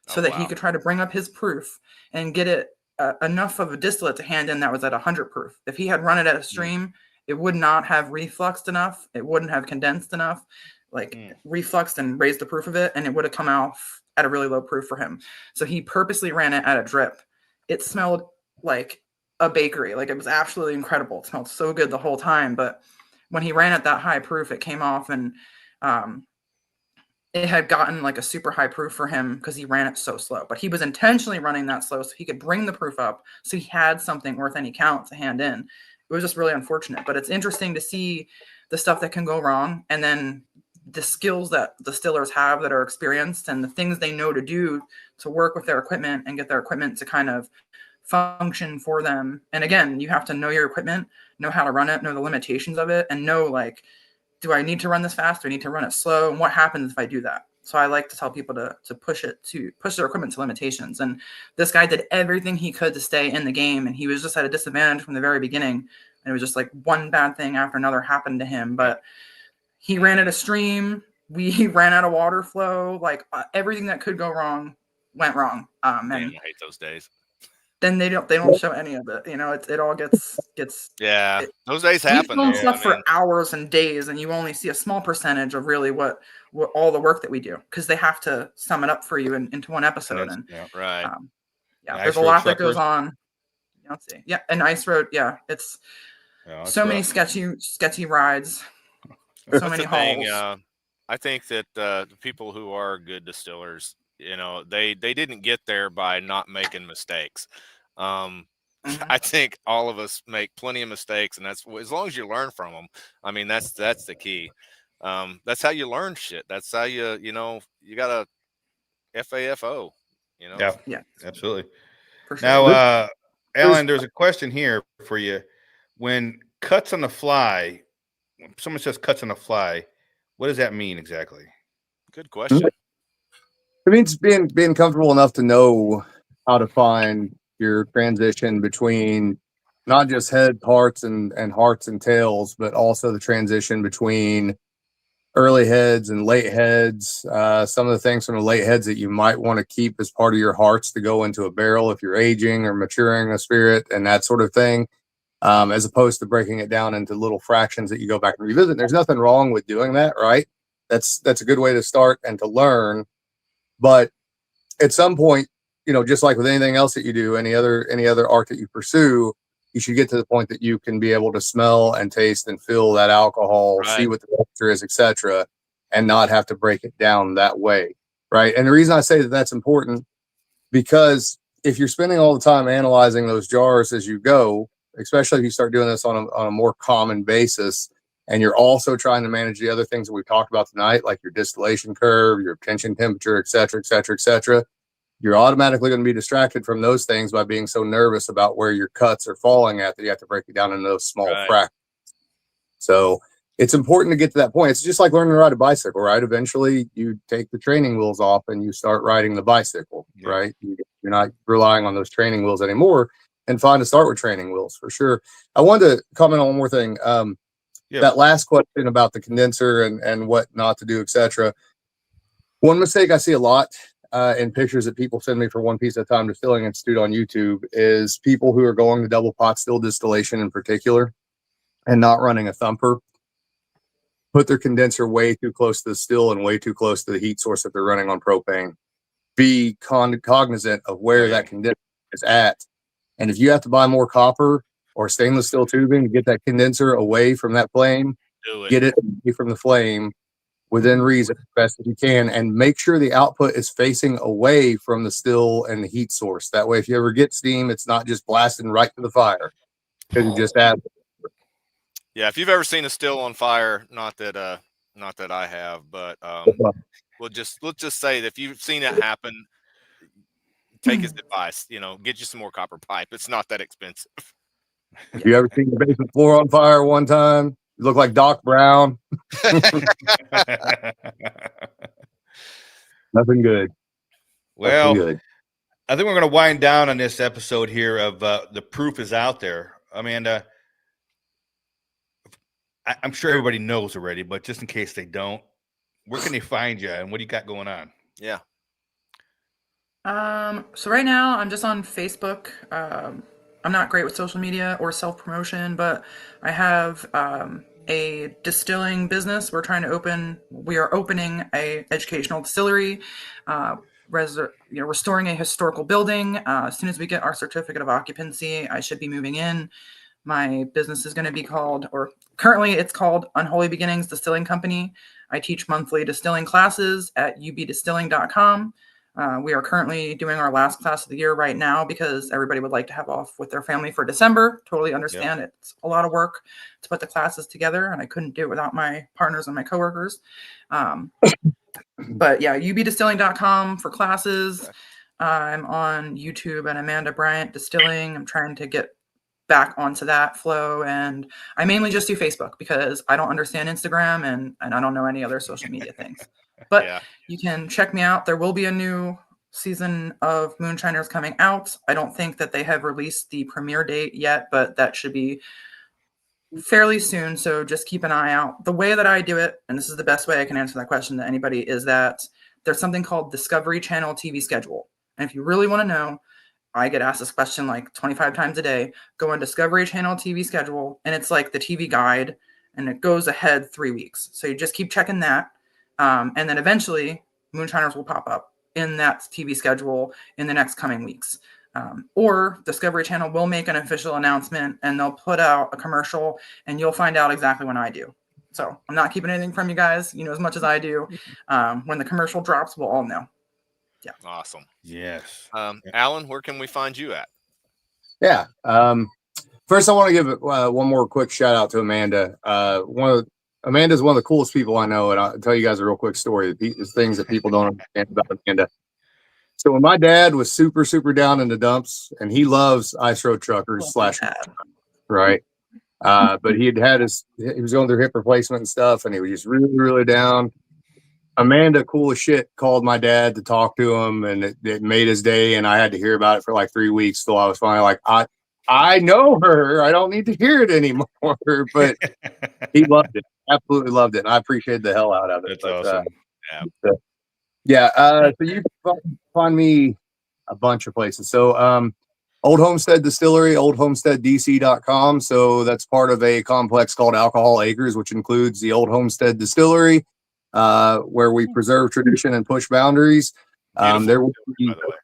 Speaker 3: so that he could try to bring up his proof and get it enough of a distillate to hand in that was at 100 proof. If he had run it at a stream, it would not have refluxed enough. It wouldn't have condensed enough, refluxed and raised the proof of it, and it would have come out at a really low proof for him. So he purposely ran it at a drip. It smelled like a bakery. Like it was absolutely incredible. It smelled so good the whole time. But when he ran at that high proof, it came off and it had gotten like a super high proof for him because he ran it so slow. But he was intentionally running that slow so he could bring the proof up so he had something worth any count to hand in. It was just really unfortunate. But it's interesting to see the stuff that can go wrong and then the skills that distillers have that are experienced and the things they know to do to work with their equipment and get their equipment to kind of function for them. And again, you have to know your equipment, know how to run it, know the limitations of it, and know like, do I need to run this fast? Do I need to run it slow? And what happens if I do that? So I like to tell people to push their equipment to limitations. And this guy did everything he could to stay in the game. And he was just at a disadvantage from the very beginning. And it was just like one bad thing after another happened to him. But he ran at a stream. We ran out of water flow. Like everything that could go wrong went wrong.
Speaker 2: Damn, I hate those days.
Speaker 3: Then they don't show any of it. It all gets
Speaker 2: those days happen.
Speaker 3: We film stuff for hours and days, and you only see a small percentage of really what all the work that we do because they have to sum it up for you into one episode. And there's a lot that goes on. Let's see. Yeah, and Ice Road. Yeah, it's so many sketchy rides, so many hauls.
Speaker 2: I think that the people who are good distillers, they didn't get there by not making mistakes. I think all of us make plenty of mistakes, and that's as long as you learn from them. I mean, that's the key. That's how you learn shit. That's how you got a FAFO.
Speaker 1: Yeah, absolutely.
Speaker 3: For sure.
Speaker 1: Now, Alan, there's a question here for you. When cuts on the fly, someone says cuts on a fly, what does that mean exactly?
Speaker 2: Good question.
Speaker 4: It means being comfortable enough to know how to find your transition between not just head parts and hearts and tails, but also the transition between early heads and late heads. Some of the things from the late heads that you might want to keep as part of your hearts to go into a barrel if you're aging or maturing a spirit and that sort of thing, as opposed to breaking it down into little fractions that you go back and revisit. There's nothing wrong with doing that, right? That's a good way to start and to learn. But at some point, just like with anything else that you do, any other art that you pursue, you should get to the point that you can be able to smell and taste and feel that alcohol,
Speaker 2: Right.
Speaker 4: see what the texture is, etc., and not have to break it down that way, right? And the reason I say that that's important, because if you're spending all the time analyzing those jars as you go, especially if you start doing this on a more common basis, and you're also trying to manage the other things that we've talked about tonight, like your distillation curve, your tension temperature, etc., you're automatically going to be distracted from those things by being so nervous about where your cuts are falling at that you have to break it down into those small fractions. So it's important to get to that point. It's just like learning to ride a bicycle, right? Eventually you take the training wheels off and you start riding the bicycle, right? You're not relying on those training wheels anymore, and fine to start with training wheels for sure. I wanted to comment on one more thing. That last question about the condenser and what not to do, etc. One mistake I see a lot in pictures that people send me for One Piece at a Time Distilling Institute on YouTube is people who are going to double pot still distillation in particular and not running a thumper put their condenser way too close to the still and way too close to the heat source that they're running on propane. Be cognizant of where that condenser is at. And if you have to buy more copper or stainless steel tubing to get that condenser away from that flame, get it away from the flame within reason, as best as you can, and make sure the output is facing away from the still and the heat source. That way, if you ever get steam, it's not just blasting right to the fire, because you just add.
Speaker 2: Yeah, if you've ever seen a still on fire, not that I have, but let's just say that if you've seen it happen, take his advice. Get you some more copper pipe. It's not that expensive.
Speaker 4: Have you ever seen the basement floor on fire one time? You look like Doc Brown. Nothing good.
Speaker 1: Well,
Speaker 4: Nothing good.
Speaker 1: I think we're going to wind down on this episode here of The Proof Is Out There. Amanda, I'm sure everybody knows already, but just in case they don't, where can they find you and what do you got going on?
Speaker 2: Yeah.
Speaker 3: So right now I'm just on Facebook. I'm not great with social media or self-promotion, but I have a distilling business. We are opening a educational distillery, restoring a historical building. As soon as we get our certificate of occupancy, I should be moving in. My business is going to be currently it's called Unholy Beginnings Distilling Company. I teach monthly distilling classes at ubdistilling.com. We are currently doing our last class of the year right now because everybody would like to have off with their family for December. Totally understand. Yep. It's a lot of work to put the classes together, and I couldn't do it without my partners and my coworkers. But yeah, ubdistilling.com for classes. Okay. I'm on YouTube at Amanda Bryant Distilling. I'm trying to get back onto that flow, and I mainly just do Facebook because I don't understand Instagram and I don't know any other social media things. But you can check me out. There will be a new season of Moonshiners coming out. I don't think that they have released the premiere date yet, but that should be fairly soon. So just keep an eye out. The way that I do it, and this is the best way I can answer that question to anybody, is that there's something called Discovery Channel TV schedule. And if you really want to know, I get asked this question like 25 times a day. Go on Discovery Channel TV schedule, and it's like the TV guide, and it goes ahead 3 weeks. So you just keep checking that. And then eventually Moonshiners will pop up in that TV schedule in the next coming weeks. Or Discovery Channel will make an official announcement and they'll put out a commercial and you'll find out exactly when I do. So I'm not keeping anything from you guys, as much as I do. When the commercial drops, we'll all know. Yeah.
Speaker 2: Awesome.
Speaker 1: Yes.
Speaker 2: Alan, where can we find you at?
Speaker 4: Yeah. First I want to give one more quick shout out to Amanda. Amanda's one of the coolest people I know, and I'll tell you guys a real quick story. There's things that people don't understand about Amanda. So when my dad was super, super down in the dumps, and he loves ice road truckers / right? But he was going through hip replacement and stuff, and he was just really, really down. Amanda, cool as shit, called my dad to talk to him, and it made his day. And I had to hear about it for like 3 weeks till I was finally like, I know her. I don't need to hear it anymore. But he loved it, absolutely loved it. And I appreciate the hell out of it.
Speaker 1: That's
Speaker 4: but,
Speaker 1: awesome.
Speaker 4: So you can find me a bunch of places. So Old Homestead Distillery, oldhomesteaddc.com. So that's part of a complex called Alcohol Acres, which includes the Old Homestead Distillery, where we preserve tradition and push boundaries. There will be,
Speaker 2: by the way.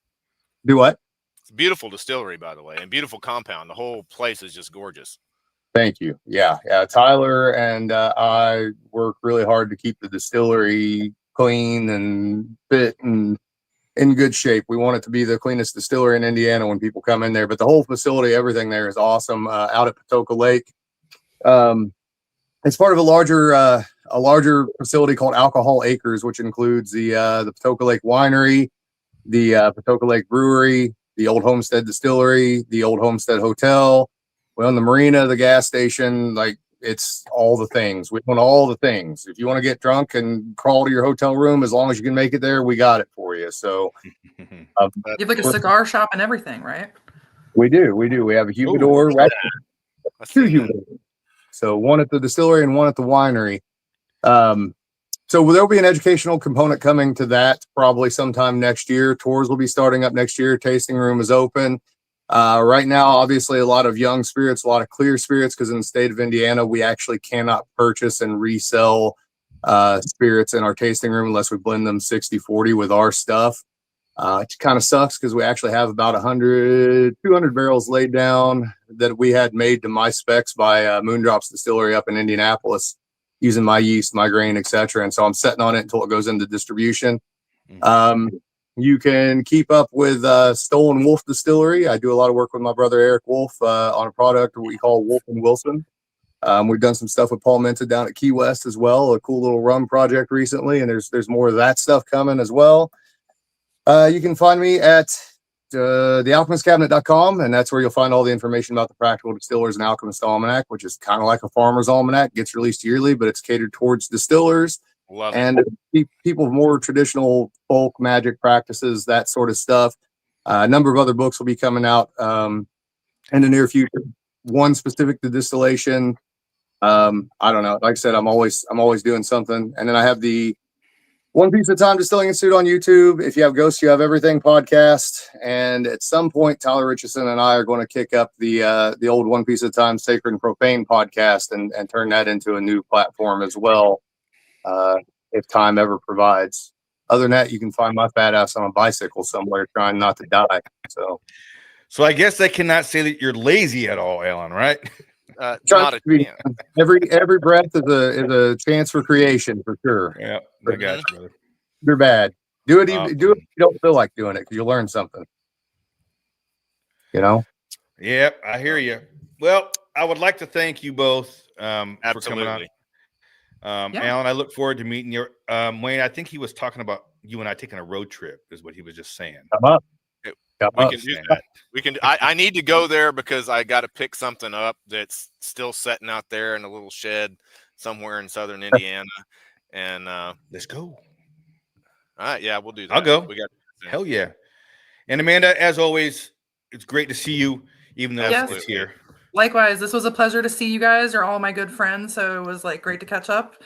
Speaker 4: Do what?
Speaker 2: It's a beautiful distillery, by the way, and beautiful compound. The whole place is just gorgeous.
Speaker 4: Thank you. Yeah. Tyler and I work really hard to keep the distillery clean and fit and in good shape. We want it to be the cleanest distillery in Indiana when people come in there. But the whole facility, everything there is awesome. Out at Patoka Lake, it's part of a larger facility called Alcohol Acres, which includes the Patoka Lake Winery, the Patoka Lake Brewery, the Old Homestead Distillery, the Old Homestead Hotel. We own the marina, the gas station. Like, it's all the things. We own all the things. If you want to get drunk and crawl to your hotel room, as long as you can make it there, we got it for you. So
Speaker 3: you have like a cigar shop and everything, right?
Speaker 4: We do. We have a humidor. Two humidors. So one at the distillery and one at the winery. So there'll be an educational component coming to that probably sometime next year. Tours will be starting up next year. Tasting room is open. Right now, obviously, a lot of young spirits, a lot of clear spirits, because in the state of Indiana, we actually cannot purchase and resell spirits in our tasting room unless we blend them 60-40 with our stuff. It kind of sucks because we actually have about 200 barrels laid down that we had made to my specs by Moondrops Distillery up in Indianapolis, using my yeast, my grain, etc. And so I'm setting on it until it goes into distribution. You can keep up with Stolen Wolf Distillery. I do a lot of work with my brother Eric Wolf on a product we call Wolf and Wilson. We've done some stuff with Paul Minta down at Key West as well, a cool little rum project recently, and there's more of that stuff coming as well. You can find me at thealchemistcabinet.com, and that's where you'll find all the information about the Practical Distillers and Alchemist Almanac, which is kind of like a farmer's almanac. Gets released yearly, but it's catered towards distillers and people with more traditional folk magic practices, that sort of stuff. A number of other books will be coming out in the near future. One specific to distillation. I don't know. Like I said, I'm always doing something. And then I have the One Piece at a Time Distilling Institute on YouTube. If you have Ghosts, You Have Everything podcast. And at some point, Tyler Richardson and I are going to kick up the old One Piece at a Time Sacred and Profane podcast and turn that into a new platform as well, if time ever provides. Other than that, you can find my fat ass on a bicycle somewhere trying not to die. So
Speaker 1: I guess I cannot say that you're lazy at all, Alan, right?
Speaker 2: Not a chance.
Speaker 4: Every breath is a chance for creation, for sure.
Speaker 1: Yeah, I got you, brother.
Speaker 4: You're bad. Do it if you don't feel like doing it, because you'll learn something. You know?
Speaker 1: Yep, I hear you. Well, I would like to thank you both for coming on. Alan, I look forward to meeting you. Wayne, I think he was talking about you and I taking a road trip, is what he was just saying.
Speaker 4: Come up.
Speaker 2: We can do that. We can. I need to go there because I got to pick something up that's still sitting out there in a little shed somewhere in southern Indiana. And
Speaker 1: let's go.
Speaker 2: All right, yeah, we'll do that.
Speaker 1: I'll go.
Speaker 2: We got
Speaker 1: hell yeah. And Amanda, as always, it's great to see you, even though it's here.
Speaker 3: Likewise, this was a pleasure to see you guys. You're all my good friends, so it was like great to catch up.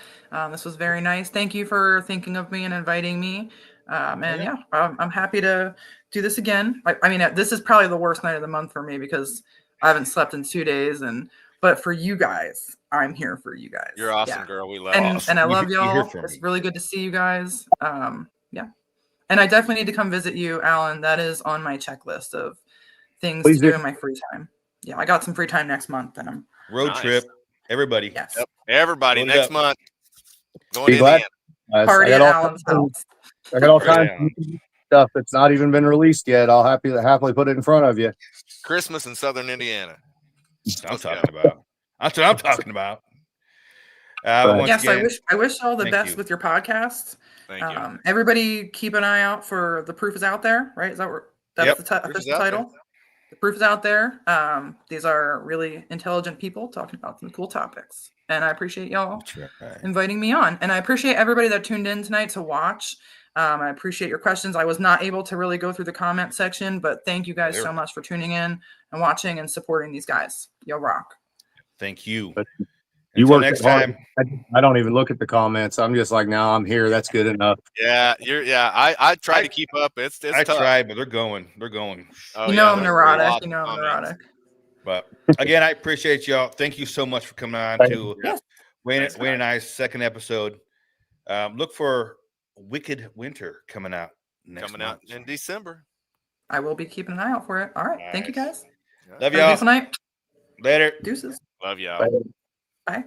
Speaker 3: This was very nice. Thank you for thinking of me and inviting me. I'm happy to do this again. I mean, this is probably the worst night of the month for me because I haven't slept in 2 days. But for you guys, I'm here for you guys.
Speaker 2: You're awesome, girl. We love
Speaker 3: you. And I love y'all. It's really good to see you guys. And I definitely need to come visit you, Alan. That is on my checklist of things to do in my free time. Yeah, I got some free time next month, and I'm
Speaker 1: road trip. Everybody,
Speaker 3: yes,
Speaker 2: yep. Everybody next month.
Speaker 4: Going to Indiana.
Speaker 3: Party at Alan's house.
Speaker 4: I got all kinds of stuff that's not even been released yet. I'll happily put it in front of you.
Speaker 2: Christmas in southern Indiana.
Speaker 1: That's what I'm talking about.
Speaker 3: Yes, again, I wish all the best with your podcast.
Speaker 2: Thank you.
Speaker 3: Everybody, keep an eye out for the Proof Is Out There. Right? Is that that's the official title? the proof is out there. These are really intelligent people talking about some cool topics. And I appreciate y'all inviting me on. And I appreciate everybody that tuned in tonight to watch. I appreciate your questions. I was not able to really go through the comment section, but thank you guys so much for tuning in and watching and supporting these guys. Yo, rock.
Speaker 1: Thank you.
Speaker 4: You
Speaker 1: Until
Speaker 4: work
Speaker 1: next
Speaker 4: hard.
Speaker 1: time.
Speaker 4: I don't even look at the comments. I'm just like, no, I'm here. That's good enough.
Speaker 2: Yeah, I try to keep up. It's
Speaker 1: I
Speaker 2: tough.
Speaker 1: try, but they're going. They're going.
Speaker 2: Oh,
Speaker 3: you know
Speaker 2: yeah,
Speaker 3: I'm
Speaker 2: there's a
Speaker 3: neurotic.
Speaker 2: lot
Speaker 3: You know
Speaker 2: of
Speaker 3: I'm
Speaker 2: comments.
Speaker 3: neurotic.
Speaker 1: But again, I appreciate y'all. Thank you so much for coming on
Speaker 4: Thank
Speaker 1: to
Speaker 3: Yes.
Speaker 1: Wayne and I's second episode. Look for Wicked Winter coming out next month.
Speaker 2: in December.
Speaker 3: I will be keeping an eye out for it. All right. Thank you guys.
Speaker 1: Love
Speaker 3: Have a
Speaker 1: y'all.
Speaker 3: beautiful night.
Speaker 1: Later.
Speaker 3: Deuces.
Speaker 2: Love y'all.
Speaker 3: Bye.